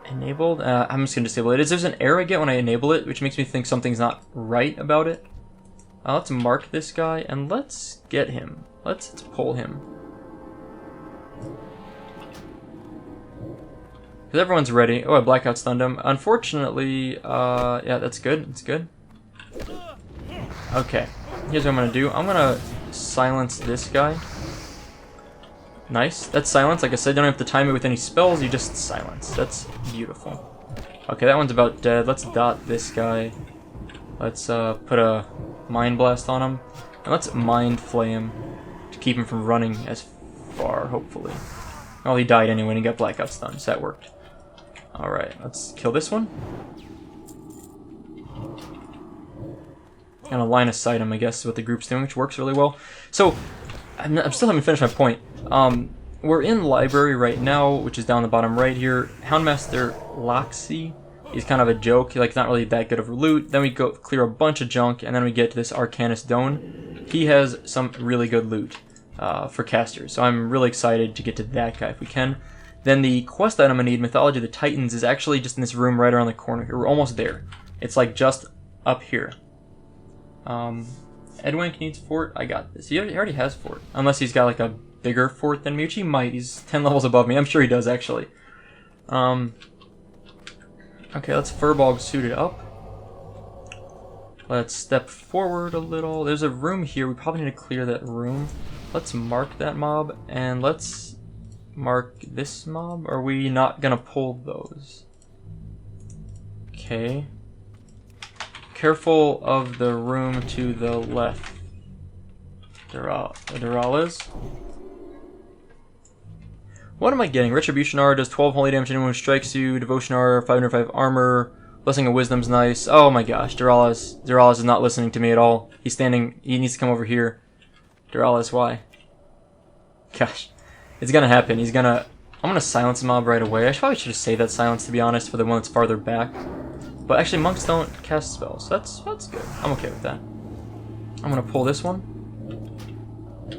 enabled? I'm just gonna disable it. There's an error I get when I enable it, which makes me think something's not right about it. Let's mark this guy and let's get him. Let's pull him. Because everyone's ready. Oh, I blackout stunned him. Unfortunately, yeah, that's good. That's good. Okay, here's what I'm going to do. I'm going to silence this guy. Nice. That's silence. Like I said, you don't have to time it with any spells. You just silence. That's beautiful. Okay, that one's about dead. Let's dot this guy. Let's put a mind blast on him. And let's mind flay him to keep him from running as far, hopefully. Well, he died anyway and he got blackout stunned, so that worked. Alright, let's kill this one. And a line of sight him, I guess, is what the group's doing, which works really well. So, I still haven't finished my point. We're in library right now, which is down the bottom right here. Houndmaster Loxy is kind of a joke. Like, not really that good of a loot. Then we go clear a bunch of junk, and then we get to this Arcanist Doan. He has some really good loot for casters, so I'm really excited to get to that guy if we can. Then the quest item I need, Mythology of the Titans, is actually just in this room right around the corner here. We're almost there. It's like just up here. Edwink needs fort. I got this. He already has fort. Unless he's got like a bigger fort than me, which he might. He's 10 levels above me. I'm sure he does, actually. Okay, let's Furball suit it up. Let's step forward a little. There's a room here. We probably need to clear that room. Let's mark that mob, and let's mark this mob. Are we not gonna pull those? Okay. Careful of the room to the left. Desolace. What am I getting? Retribution R does 12 holy damage to anyone who strikes you. Devotion R, 505 armor. Blessing of Wisdom's nice. Oh my gosh, Desolace is not listening to me at all. He's standing. He needs to come over here. Desolace, why? Gosh, it's gonna happen. I'm gonna silence the mob right away. I probably should have saved that silence, to be honest, for the one that's farther back. But actually, monks don't cast spells, so that's good. I'm okay with that. I'm gonna pull this one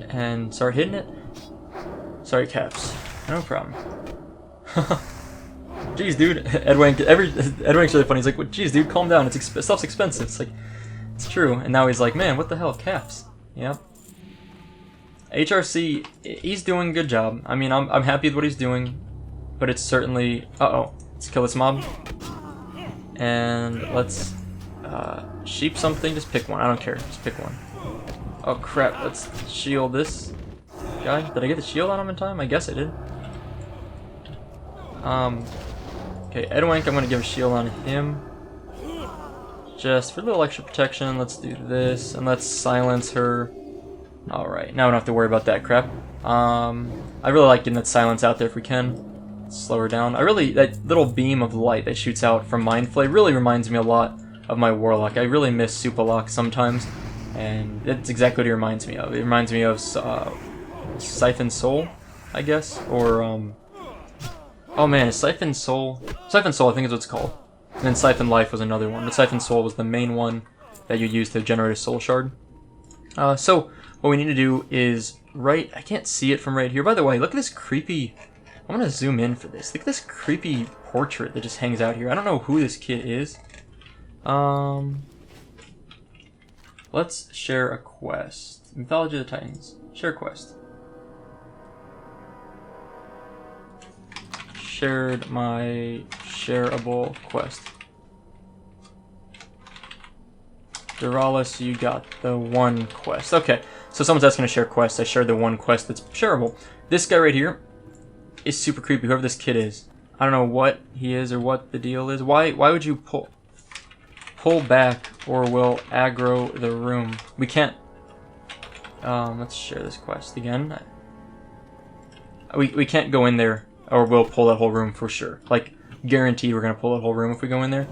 and start hitting it. Sorry, Caps. No problem. Jeez, dude. Edwin's really funny. He's like, well, "Jeez, dude, calm down. Stuff's expensive." It's like, it's true. And now he's like, "Man, what the hell, Caps?" Yep. HRC, he's doing a good job. I mean, I'm happy with what he's doing, but it's certainly. Let's kill this mob. And let's sheep something. Just pick one. I don't care. Just pick one. Oh crap! Let's shield this guy. Did I get the shield on him in time? I guess I did. Okay, Edwink, I'm gonna give a shield on him. Just for a little extra protection. Let's do this, and let's silence her. All right, now we don't have to worry about that crap. I really like getting that silence out there if we can. Slow her down. That little beam of light that shoots out from Mind Flay really reminds me a lot of my Warlock. I really miss SoupaSoka sometimes, and that's exactly what he reminds me of. It reminds me of Siphon Soul, I guess, or oh man, Siphon Soul. Siphon Soul, I think is what it's called. And then Siphon Life was another one. But Siphon Soul was the main one that you use to generate a soul shard. So what we need to do is I can't see it from right here. By the way, look at this creepy. I'm gonna zoom in for this. Look at this creepy portrait that just hangs out here. I don't know who this kid is. Let's share a quest. Mythology of the Titans. Share a quest. Shared my shareable quest. Desolace, you got the one quest. Okay, so someone's asking to share quests. I shared the one quest that's shareable. This guy right here is super creepy, whoever this kid is. I don't know what he is or what the deal is. Why would you pull back or we'll aggro the room? We can't. Let's share this quest again. We can't go in there or we'll pull that whole room for sure. Like, guaranteed we're gonna pull that whole room if we go in there.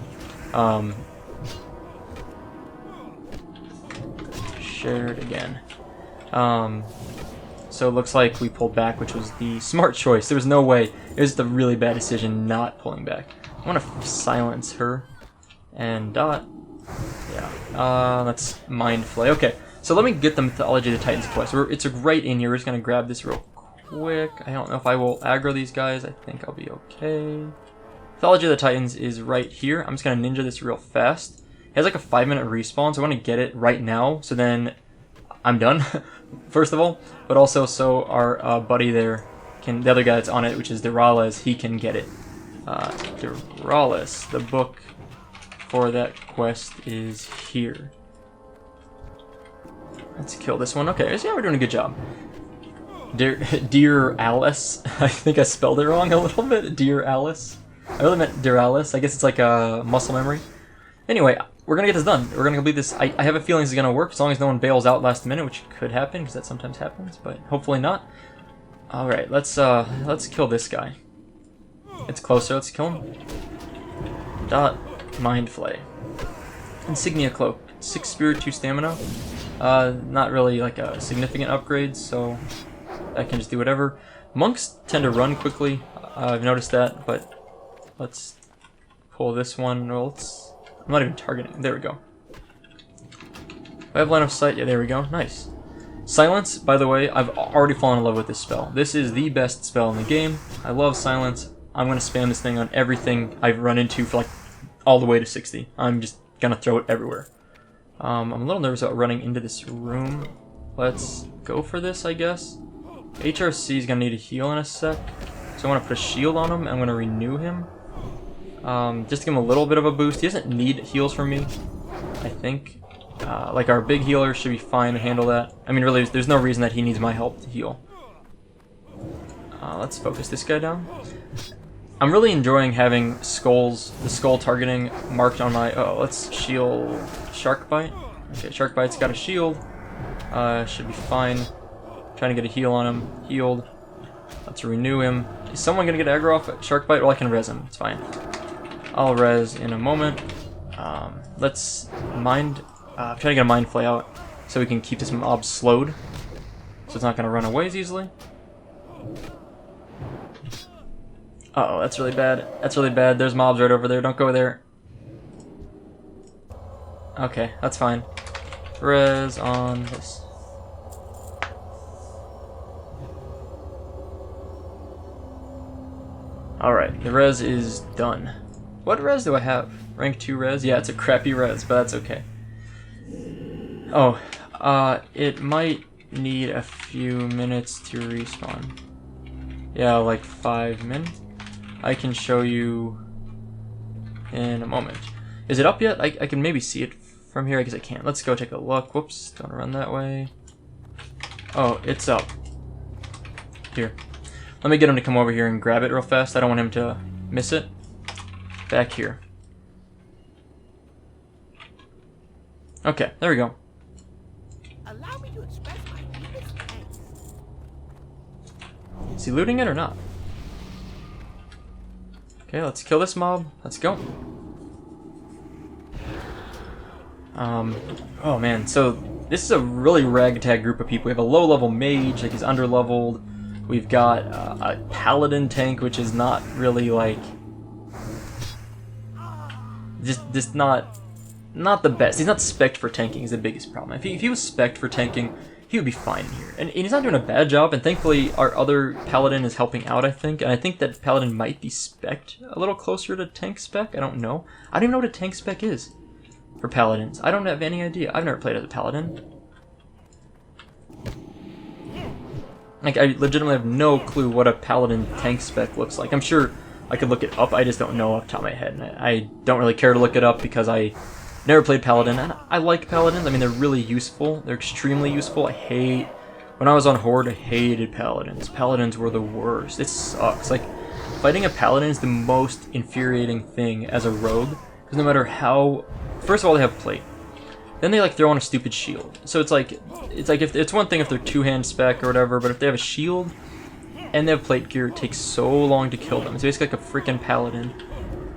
Shared again. So it looks like we pulled back, which was the smart choice. There was no way. It was the really bad decision not pulling back. I want to silence her. And dot. Yeah. Let's Mind Flay. Okay, so let me get the Mythology of the Titans quest. It's right in here. We're just going to grab this real quick. I don't know if I will aggro these guys. I think I'll be okay. Mythology of the Titans is right here. I'm just going to ninja this real fast. It has like a 5-minute respawn, so I want to get it right now. So then I'm done, first of all, but also so our buddy there the other guy that's on it, which is Desolace, he can get it. Desolace, the book for that quest is here. Let's kill this one. Okay, so yeah, we're doing a good job. Dear Alice, I think I spelled it wrong a little bit. Dear Alice. I really meant Dear Alice. I guess it's like a muscle memory. Anyway, we're gonna get this done. We're gonna complete this. I have a feeling this is gonna work as long as no one bails out last minute, which could happen because that sometimes happens, but hopefully not. All right, let's kill this guy. It's closer. Let's kill him. Dot Mind Flay. Insignia Cloak. 6 Spirit, 2 Stamina. Not really like a significant upgrade, so I can just do whatever. Monks tend to run quickly. I've noticed that, but let's pull this one. Well, I'm not even targeting. There we go. I have line of sight. Yeah, there we go. Nice. Silence, by the way, I've already fallen in love with this spell. This is the best spell in the game. I love Silence. I'm going to spam this thing on everything I've run into for like all the way to 60. I'm just going to throw it everywhere. I'm a little nervous about running into this room. Let's go for this, I guess. HRC is gonna need a heal in a sec, so I want to put a shield on him. I'm gonna renew him, just to give him a little bit of a boost. He doesn't need heals from me, I think. Like our big healer should be fine to handle that. I mean, really, there's no reason that he needs my help to heal. Let's focus this guy down. I'm really enjoying having the skull targeting marked on my. Oh, let's shield Shark Bite. Okay, Shark Bite's got a shield. Should be fine. Trying to get a heal on him. Healed. Let's renew him. Is someone gonna get aggro off at Shark Bite? Well, I can res him. It's fine. I'll res in a moment. Let's mind. I'm trying to get a mind flay out so we can keep this mob slowed, so it's not gonna run away as easily. Uh-oh, that's really bad. That's really bad. There's mobs right over there. Don't go there. Okay, that's fine. Res on this. Alright, the res is done. What res do I have? Rank 2 res? Yeah, it's a crappy res, but that's okay. Oh, it might need a few minutes to respawn. Yeah, like 5 minutes. I can show you in a moment. Is it up yet? I can maybe see it from here. I guess I can't. Let's go take a look. Whoops, don't run that way. Oh, it's up. Here. Let me get him to come over here and grab it real fast. I don't want him to miss it. Back here. Okay, there we go. Allow me to express my deepest thanks. Is he looting it or not? Okay, let's kill this mob. Let's go. Oh man, so this is a really ragtag group of people. We have a low-level mage, like he's under-leveled. We've got a paladin tank, which is not really like just not the best. He's not spec'd for tanking is the biggest problem. If he was spec'd for tanking, he would be fine here. And he's not doing a bad job, and thankfully our other paladin is helping out, I think. And I think that paladin might be spec'd a little closer to tank spec. I don't know. I don't even know what a tank spec is for paladins. I don't have any idea. I've never played as a paladin. Like, I legitimately have no clue what a paladin tank spec looks like. I'm sure I could look it up. I just don't know off the top of my head. And I don't really care to look it up because I never played paladin. And I like paladins. I mean, they're really useful. They're extremely useful. When I was on Horde, I hated paladins. Paladins were the worst. It sucks. Like, fighting a paladin is the most infuriating thing as a rogue. Because no matter how... First of all, they have plate. Then they like throw on a stupid shield. So it's like if it's one thing if they're two-hand spec or whatever, but if they have a shield and they have plate gear, it takes so long to kill them. It's basically like a freaking paladin,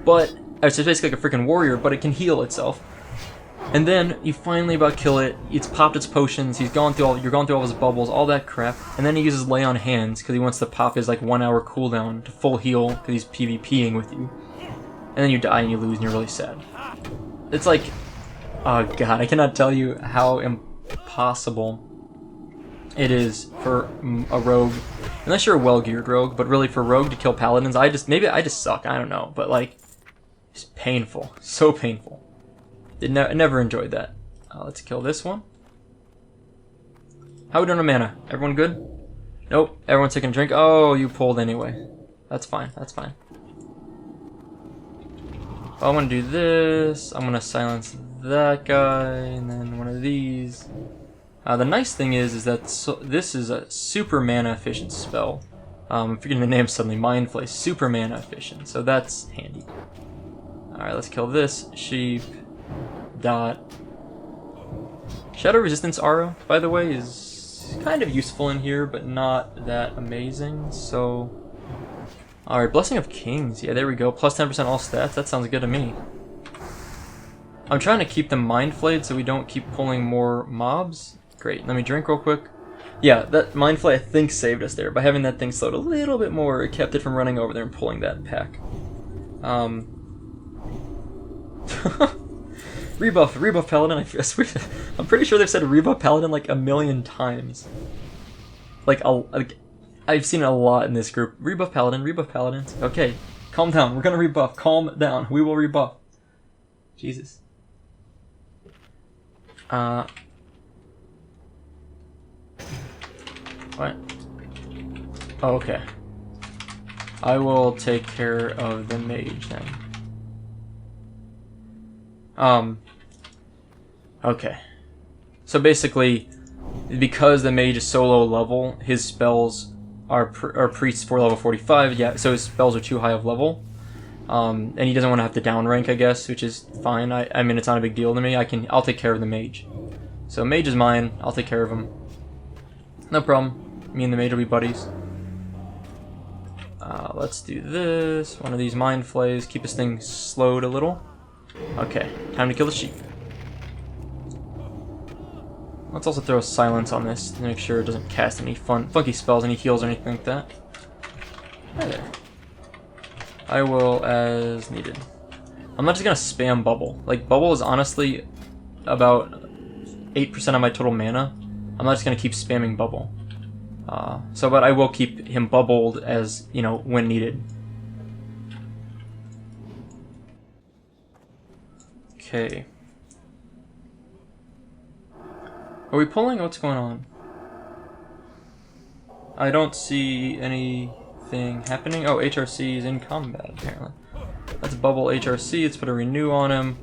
but it's basically like a freaking warrior, but it can heal itself. And then you finally about kill it. It's popped its potions. You're going through all his bubbles, all that crap, and then he uses lay on hands because he wants to pop his like 1 hour cooldown to full heal because he's PvPing with you. And then you die and you lose and you're really sad. It's like, oh god, I cannot tell you how impossible it is for a rogue, unless you're a well-geared rogue, but really for rogue to kill paladins, maybe I just suck, I don't know, but like, it's painful, so painful. Never enjoyed that. Let's kill this one. How we doing on mana? Everyone good? Nope, everyone's taking a drink. Oh, you pulled anyway. That's fine, that's fine. I'm gonna do this. I'm gonna silence that guy, and then one of these. The nice thing is that this is a super mana efficient spell. I'm forgetting the name suddenly. Mind Flay, super mana efficient, so that's handy. All right, let's kill this sheep. Dot. Shadow resistance aura, by the way, is kind of useful in here, but not that amazing. So. Alright, Blessing of Kings. Yeah, there we go. Plus 10% all stats. That sounds good to me. I'm trying to keep them mind flayed so we don't keep pulling more mobs. Great. Let me drink real quick. Yeah, that mind flay I think saved us there. By having that thing slowed a little bit more, it kept it from running over there and pulling that pack. Rebuff Paladin. I swear, I'm pretty sure they've said rebuff Paladin like 1,000,000 times. Like I've seen it a lot in this group. Rebuff Paladins. Okay, calm down. We're gonna rebuff. Calm down. We will rebuff. Jesus. What? Oh, okay. I will take care of the mage then. Okay. So basically, because the mage is so low level, his spells are priests for level 45. Yeah, so his spells are too high of level. And he doesn't want to have to downrank, I guess, which is fine. I mean, it's not a big deal to me. I'll take care of the mage. So mage is mine. I'll take care of him. No problem. Me and the mage will be buddies. Let's do this. One of these mind flays. Keep this thing slowed a little. Okay, time to kill the sheep. Let's also throw silence on this to make sure it doesn't cast any funky spells, any heals or anything like that. Hi there. I will as needed. I'm not just gonna spam bubble. Like, bubble is honestly about 8% of my total mana. I'm not just gonna keep spamming bubble. But I will keep him bubbled as, you know, when needed. Okay. Are we pulling? What's going on? I don't see anything happening. Oh, HRC is in combat, apparently. Let's bubble HRC. Let's put a renew on him.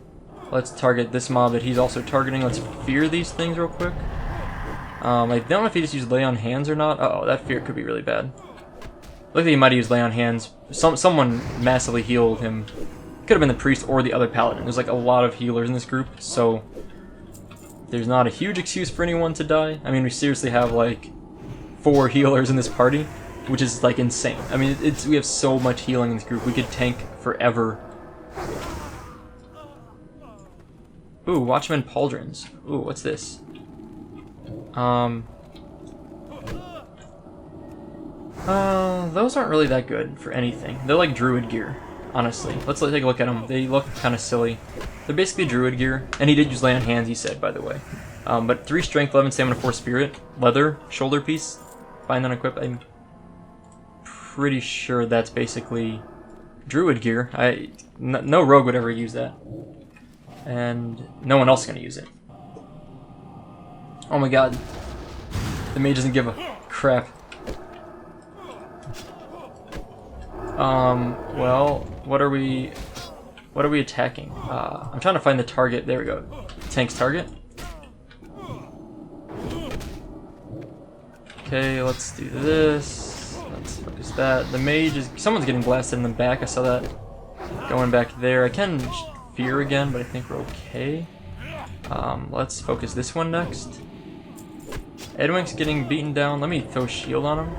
Let's target this mob that he's also targeting. Let's fear these things real quick. I don't know if he just used lay on hands or not. Uh oh, that fear could be really bad. Look like he might have used lay on hands. Someone massively healed him. Could have been the priest or the other paladin. There's like a lot of healers in this group, so there's not a huge excuse for anyone to die. I mean, we seriously have like 4 healers in this party, which is like insane. I mean, we have so much healing in this group. We could tank forever. Ooh, Watchman Pauldrons. Ooh, what's this? Those aren't really that good for anything. They're like druid gear, honestly. Let's take a look at them. They look kind of silly. They're basically druid gear, and he did use lay on hands, he said, by the way. But 3 strength, 11 stamina, 4 spirit, leather, shoulder piece, bind and equip. I'm pretty sure that's basically druid gear. No rogue would ever use that, and no one else is gonna use it. Oh my god, the mage doesn't give a crap. Well, what are we attacking? I'm trying to find the target. There we go. Tank's target. Okay, let's do this. Let's focus that. The mage is... Someone's getting blasted in the back. I saw that going back there. I can fear again, but I think we're okay. Let's focus this one next. Edwin's getting beaten down. Let me throw a shield on him.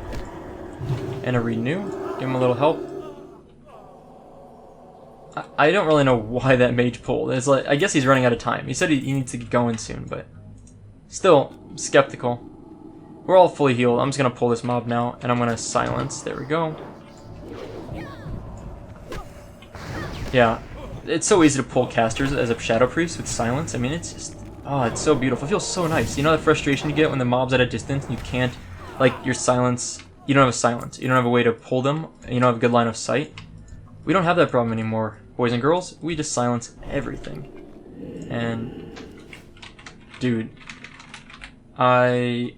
And a renew. Give him a little help. I don't really know why that mage pulled. It's like, I guess he's running out of time. He said he needs to get going soon, but still skeptical. We're all fully healed. I'm just gonna pull this mob now, and I'm gonna silence. There we go. Yeah, it's so easy to pull casters as a shadow priest with silence. I mean, it's just, oh, it's so beautiful. It feels so nice. You know the frustration you get when the mob's at a distance and you can't, like, your silence. You don't have a silence. You don't have a way to pull them. And you don't have a good line of sight. We don't have that problem anymore, boys and girls. We just silence everything. And dude, yeah,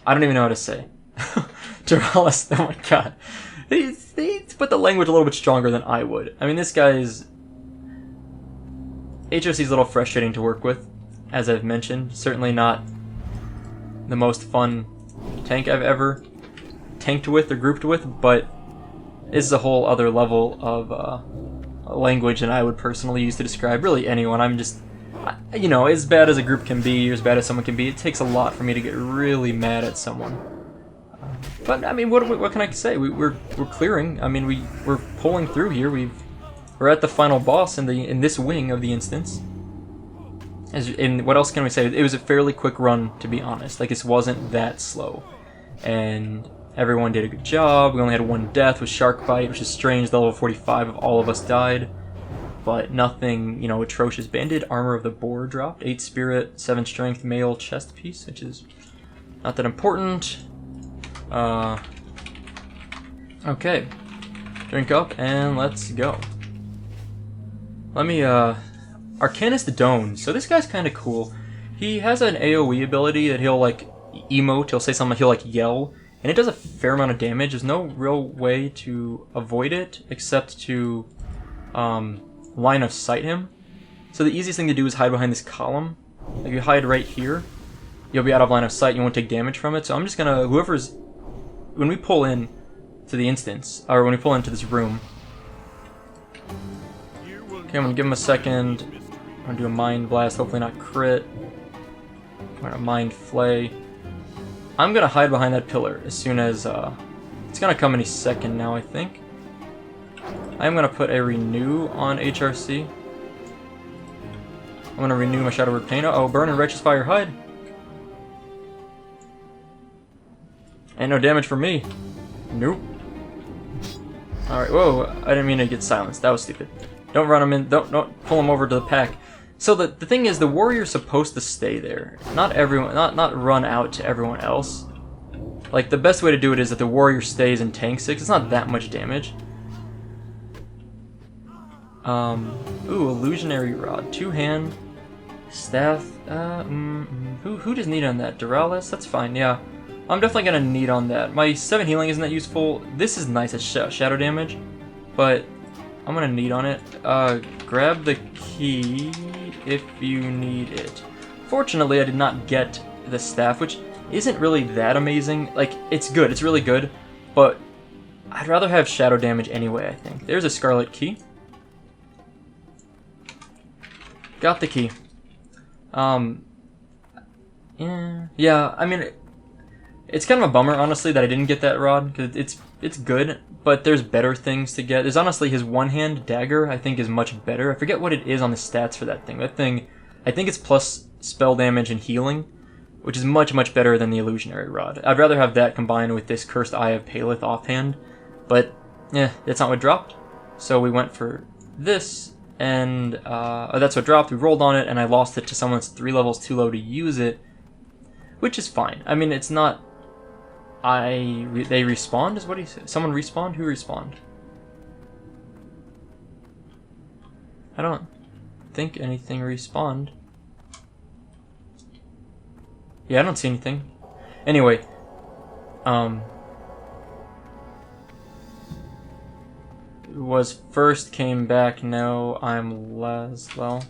I don't even know how to say. Duralis, oh my god, he put the language a little bit stronger than I would. I mean, this guy is HOC's a little frustrating to work with, as I've mentioned. Certainly not the most fun tank I've ever tanked with or grouped with, but this is a whole other level of language than I would personally use to describe really anyone. I'm just, you know, as bad as a group can be, or as bad as someone can be, it takes a lot for me to get really mad at someone. But I mean, what can I say? We're clearing. I mean, we're pulling through here. We're at the final boss in this wing of the instance. And what else can we say? It was a fairly quick run, to be honest. Like, this wasn't that slow, and everyone did a good job. We only had 1 death with Shark Bite, which is strange. The level 45 of all of us died, but nothing, you know, atrocious. Banded Armor of the Boar dropped. 8 Spirit, 7 Strength, Mail chest piece, which is not that important. Okay, drink up and let's go. Let me Arcanist Doan. So this guy's kind of cool. He has an AoE ability that he'll, like, emote. He'll say something, he'll like yell, and it does a fair amount of damage. There's no real way to avoid it except to line of sight him. So the easiest thing to do is hide behind this column. Like if you hide right here, you'll be out of line of sight, you won't take damage from it. So I'm just gonna, when we pull in to the instance, or when we pull into this room, okay, I'm gonna give him a second. I'm gonna do a mind blast, hopefully not crit. I'm gonna mind flay. I'm gonna hide behind that pillar as soon as, it's gonna come any second now, I think. I'm gonna put a renew on HRC. I'm gonna renew my Shadow Word Pain. Oh, burn and righteous fire, hide. Ain't no damage from me. Nope. Alright, whoa, I didn't mean to get silenced. That was stupid. Don't run him in, don't pull him over to the pack. So the thing is, the warrior's supposed to stay there. Not everyone, not run out to everyone else. Like, the best way to do it is that the warrior stays in tank 6. It's not that much damage. Ooh, illusionary rod. 2-hand. Staff. Who does need on that? Desolace? That's fine, yeah. I'm definitely gonna need on that. My 7 healing isn't that useful. This is nice at shadow damage, but I'm gonna need on it. Grab the key if you need it. Fortunately, I did not get the staff, which isn't really that amazing. Like, it's good, it's really good, but I'd rather have shadow damage anyway, I think. There's a scarlet key. Got the key. Yeah, I mean, it's kind of a bummer, honestly, that I didn't get that rod, because it's good, but there's better things to get. There's honestly his one-hand dagger, I think, is much better. I forget what it is on the stats for that thing. That thing, I think it's plus spell damage and healing, which is much, much better than the illusionary rod. I'd rather have that combined with this Cursed Eye of Paleth offhand, but, yeah, that's not what dropped. So we went for this, and that's what dropped. We rolled on it, and I lost it to someone that's 3 levels too low to use it, which is fine. I mean, it's not... They respawned, is what he said. Someone respawned? Who respawned? I don't think anything respawned. Yeah, I don't see anything. Anyway, was first, came back, no, I'm Laszlo.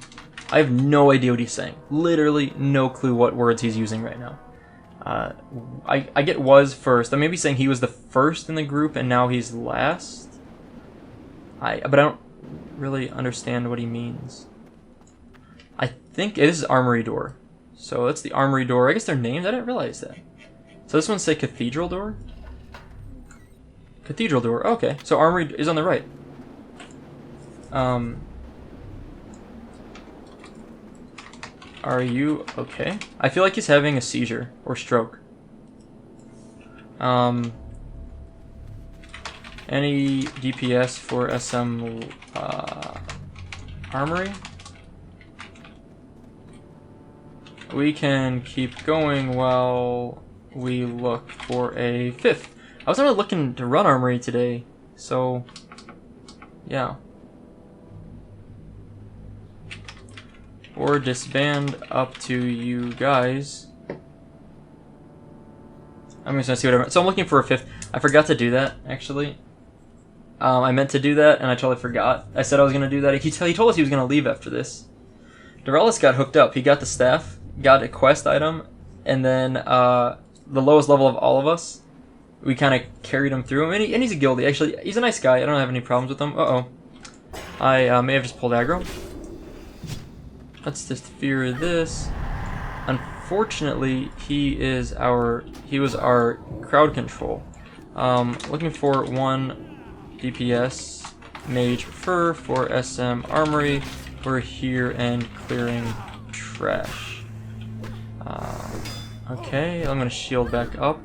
I have no idea what he's saying. Literally no clue what words he's using right now. I get was first. I may be saying he was the first in the group and now he's last. But I don't really understand what he means. I think this is Armory Door. So that's the Armory Door. I guess they're named. I didn't realize that. So this one say Cathedral Door? Cathedral Door. Okay. So Armory is on the right. Are you okay? I feel like he's having a seizure or stroke. Any DPS for SM Armory? We can keep going while we look for a 5th. I was only looking to run Armory today, so yeah. Or disband, up to you guys. I'm just gonna see whatever. So I'm looking for a 5th. I forgot to do that, actually. I meant to do that, and I totally forgot. I said I was gonna do that. He told us he was gonna leave after this. Desolace got hooked up. He got the staff, got a quest item, and then the lowest level of all of us. We kind of carried him through him, and he's a guildie. Actually, he's a nice guy. I don't have any problems with him. Uh-oh. I may have just pulled aggro. Let's just fear this. Unfortunately, he was our crowd control. Looking for 1 DPS mage fur for SM Armory. We're here and clearing trash. Okay, I'm gonna shield back up.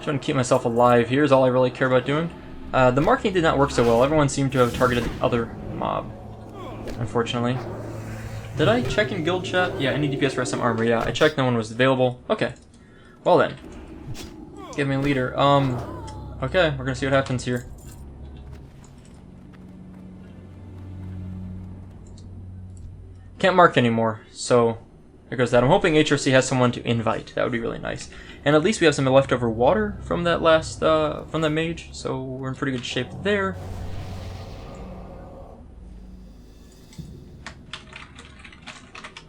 Trying to keep myself alive here is all I really care about doing. The marking did not work so well. Everyone seemed to have targeted the other mob, unfortunately. Did I check in guild chat? Yeah, any DPS for SM Armor. Yeah, I checked, no one was available. Okay. Well then. Give me a leader. Okay, we're gonna see what happens here. Can't mark anymore, so There goes that. I'm hoping HRC has someone to invite. That would be really nice. And at least we have some leftover water from that last, from the mage, so we're in pretty good shape there.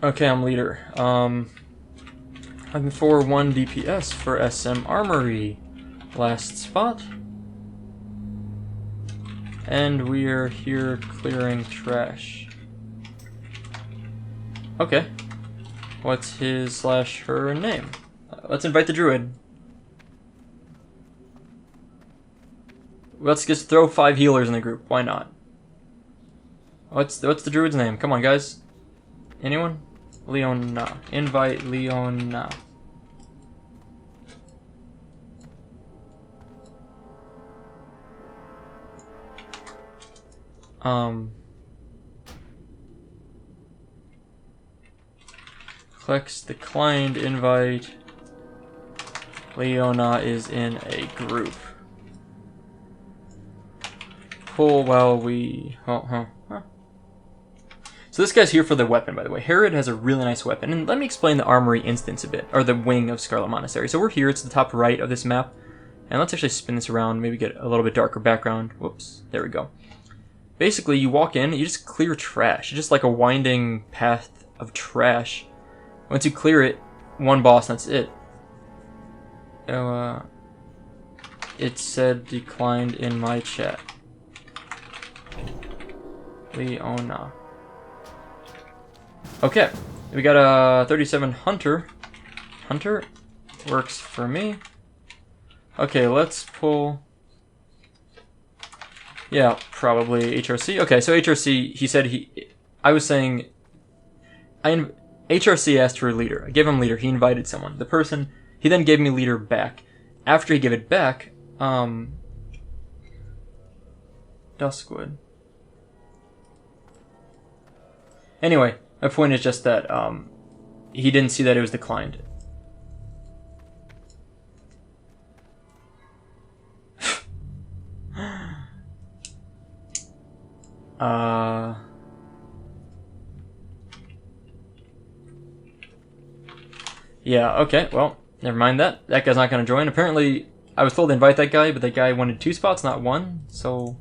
Okay, I'm leader. Looking for 1 DPS for SM Armory. Last spot. And we are here clearing trash. Okay. What's his / her name? Let's invite the druid. Let's just throw 5 healers in the group. Why not? What's the druid's name? Come on, guys. Anyone? Leona. Invite Leona. Clicks declined invite. Leona is in a group. Pull while we... Huh. So this guy's here for the weapon, by the way. Herod has a really nice weapon. And let me explain the armory instance a bit, or the wing of Scarlet Monastery. So we're here, it's the top right of this map. And let's actually spin this around, maybe get a little bit darker background. Whoops, there we go. Basically, you walk in, you just clear trash. It's just like a winding path of trash. Once you clear it, one boss, that's it. It said declined in my chat. Leona. Okay, we got a 37 Hunter. Hunter works for me. Okay, let's pull... Yeah, probably HRC. Okay, so HRC, he said I was saying... HRC asked for a leader. I gave him leader. He invited someone. The person... He then gave me leader back. After he gave it back, Duskwood. Anyway, my point is just that he didn't see that it was declined. Yeah, okay, well, never mind that. That guy's not going to join. Apparently, I was told to invite that guy, but that guy wanted 2 spots, not 1. So,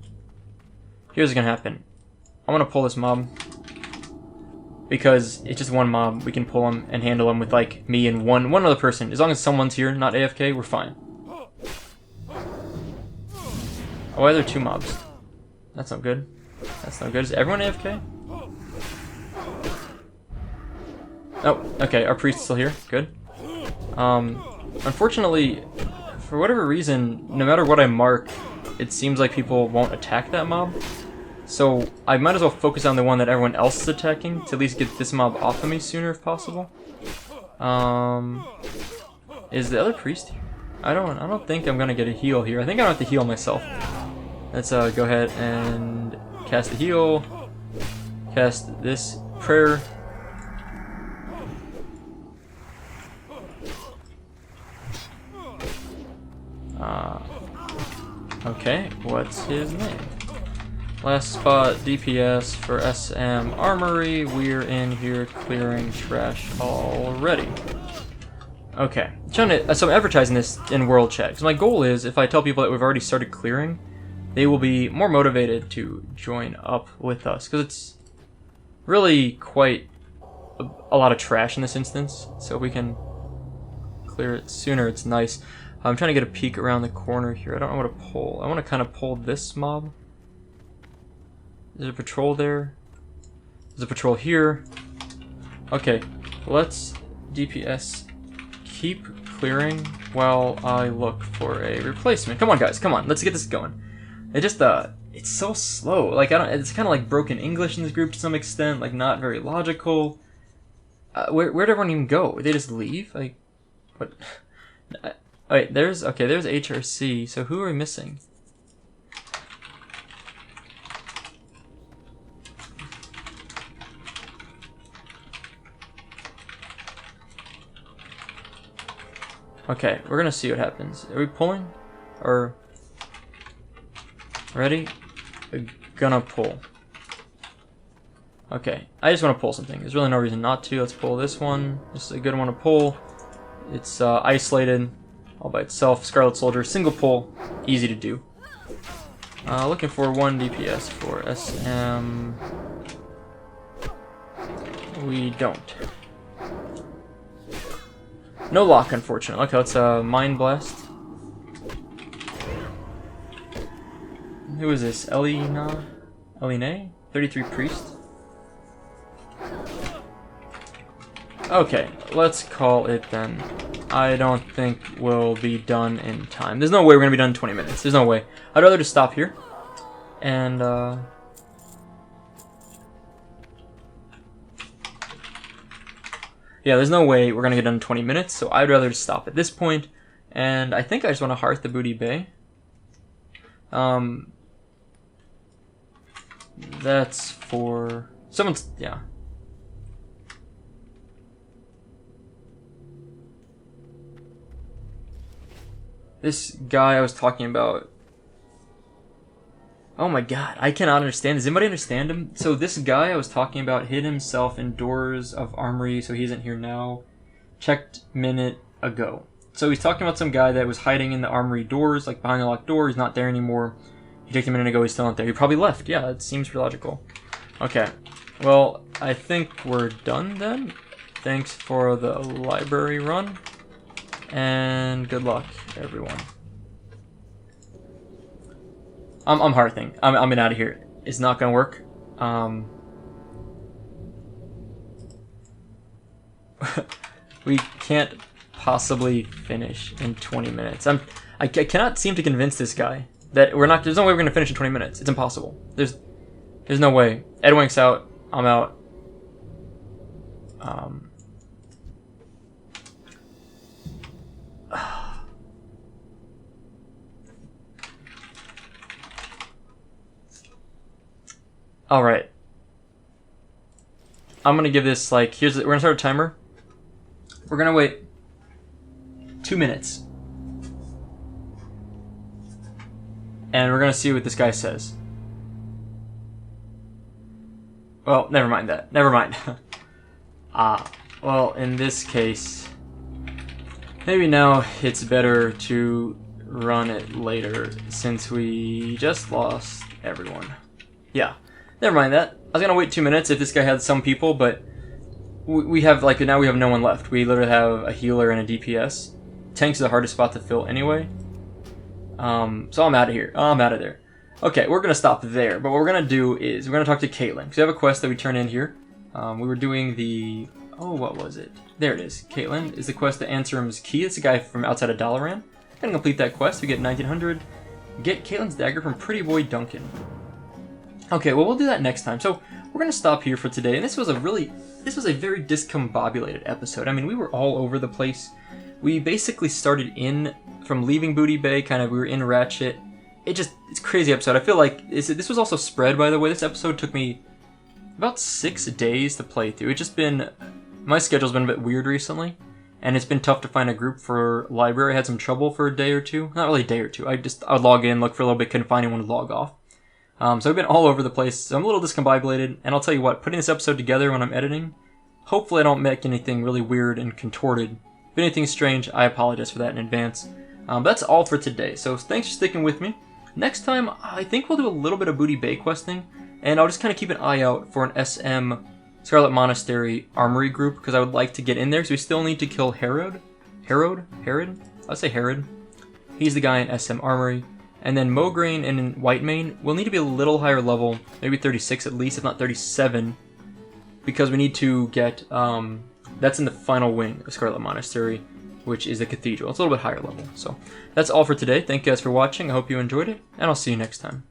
here's what's going to happen. I'm going to pull this mob. Because it's just 1 mob. We can pull him and handle him with, like, me and one other person. As long as someone's here, not AFK, we're fine. Oh, why are there 2 mobs? That's not good. That's not good. Is everyone AFK? Oh, okay, our priest's still here. Good. Unfortunately, for whatever reason, no matter what I mark, it seems like people won't attack that mob. So I might as well focus on the one that everyone else is attacking to at least get this mob off of me sooner if possible. Is the other priest here? I don't think I'm gonna get a heal here. I think I have to heal myself. Let's go ahead and cast the heal. Cast this prayer. Okay, what's his name? Last spot, DPS for SM Armory. We're in here clearing trash already. Okay, so I'm advertising this in World Chat, because my goal is, if I tell people that we've already started clearing, they will be more motivated to join up with us, because it's really quite a lot of trash in this instance, so if we can clear it sooner, it's nice. I'm trying to get a peek around the corner here. I don't know what to pull. I want to kind of pull this mob. Is there a patrol there? There's a patrol here. Okay, let's DPS keep clearing while I look for a replacement. Come on, guys, come on, let's get this going. It just it's so slow. Like it's kind of like broken English in this group to some extent. Like not very logical. Where'd everyone even go? Did they just leave? Like what? Wait, there's HRC. So who are we missing? Okay, we're gonna see what happens. Are we pulling? Or... Ready? We're gonna pull. Okay, I just want to pull something. There's really no reason not to. Let's pull this one. This is a good one to pull. It's isolated, all by itself. Scarlet Soldier, single pull, easy to do. Looking for 1 DPS for SM. We don't. No lock, unfortunately. Okay, let's Mind Blast. Who is this? Elina? 33 Priest? Okay, let's call it then. I don't think we'll be done in time. There's no way we're gonna be done in 20 minutes. There's no way. I'd rather just stop here. And, yeah, there's no way we're gonna get done in 20 minutes, so I'd rather just stop at this point. And I think I just want to Hearth the Booty Bay. That's for... someone's... yeah. This guy I was talking about... oh my god, I cannot understand. Does anybody understand him? So this guy I was talking about hid himself in doors of armory, so he isn't here now. Checked minute ago. So he's talking about some guy that was hiding in the armory doors, like behind the locked door. He's not there anymore. He checked a minute ago, he's still not there. He probably left. Yeah, it seems logical. Okay, well, I think we're done then. Thanks for the library run. And good luck, everyone. I'm hearthing. I'm out of here. It's not gonna work. We can't possibly finish in 20 minutes. I cannot seem to convince this guy that we're not. There's no way we're gonna finish in 20 minutes. It's impossible. There's no way. Edwink's out. I'm out. All right. I'm gonna give this like we're gonna start a timer. We're gonna wait 2 minutes, and we're gonna see what this guy says. Well, never mind that. Never mind. Well, in this case, maybe now it's better to run it later since we just lost everyone. Yeah. Never mind that. I was gonna wait 2 minutes if this guy had some people, but we have like now we have no one left. We literally have a healer and a DPS. Tank's the hardest spot to fill anyway. So I'm out of here. I'm out of there. Okay, we're gonna stop there. But what we're gonna do is we're gonna talk to Caitlin. So we have a quest that we turn in here. We were doing the what was it? There it is. Caitlin is the quest to Answerum's Key. It's a guy from outside of Dalaran. Gonna complete that quest. We get 1900. Get Caitlin's dagger from Pretty Boy Duncan. Okay, well, we'll do that next time. So we're going to stop here for today. And this was a very discombobulated episode. I mean, we were all over the place. We basically started from leaving Booty Bay, we were in Ratchet. It's a crazy episode. I feel like this was also spread, by the way. This episode took me about 6 days to play through. It's just been, my schedule's been a bit weird recently. And it's been tough to find a group for library. I had some trouble for a day or two. Not really a day or two. I would log in, look for a little bit, couldn't find anyone to log off. So I've been all over the place, so I'm a little discombobulated, and I'll tell you what, putting this episode together when I'm editing, hopefully I don't make anything really weird and contorted. If anything's strange, I apologize for that in advance. That's all for today, so thanks for sticking with me. Next time, I think we'll do a little bit of Booty Bay questing, and I'll just kind of keep an eye out for an SM Scarlet Monastery Armory group, because I would like to get in there, so we still need to kill Herod? I'd say Herod. He's the guy in SM Armory. And then Mograine and Whitemane will need to be a little higher level, maybe 36 at least, if not 37, because we need to get, that's in the final wing of Scarlet Monastery, which is the Cathedral. It's a little bit higher level. So that's all for today. Thank you guys for watching. I hope you enjoyed it, and I'll see you next time.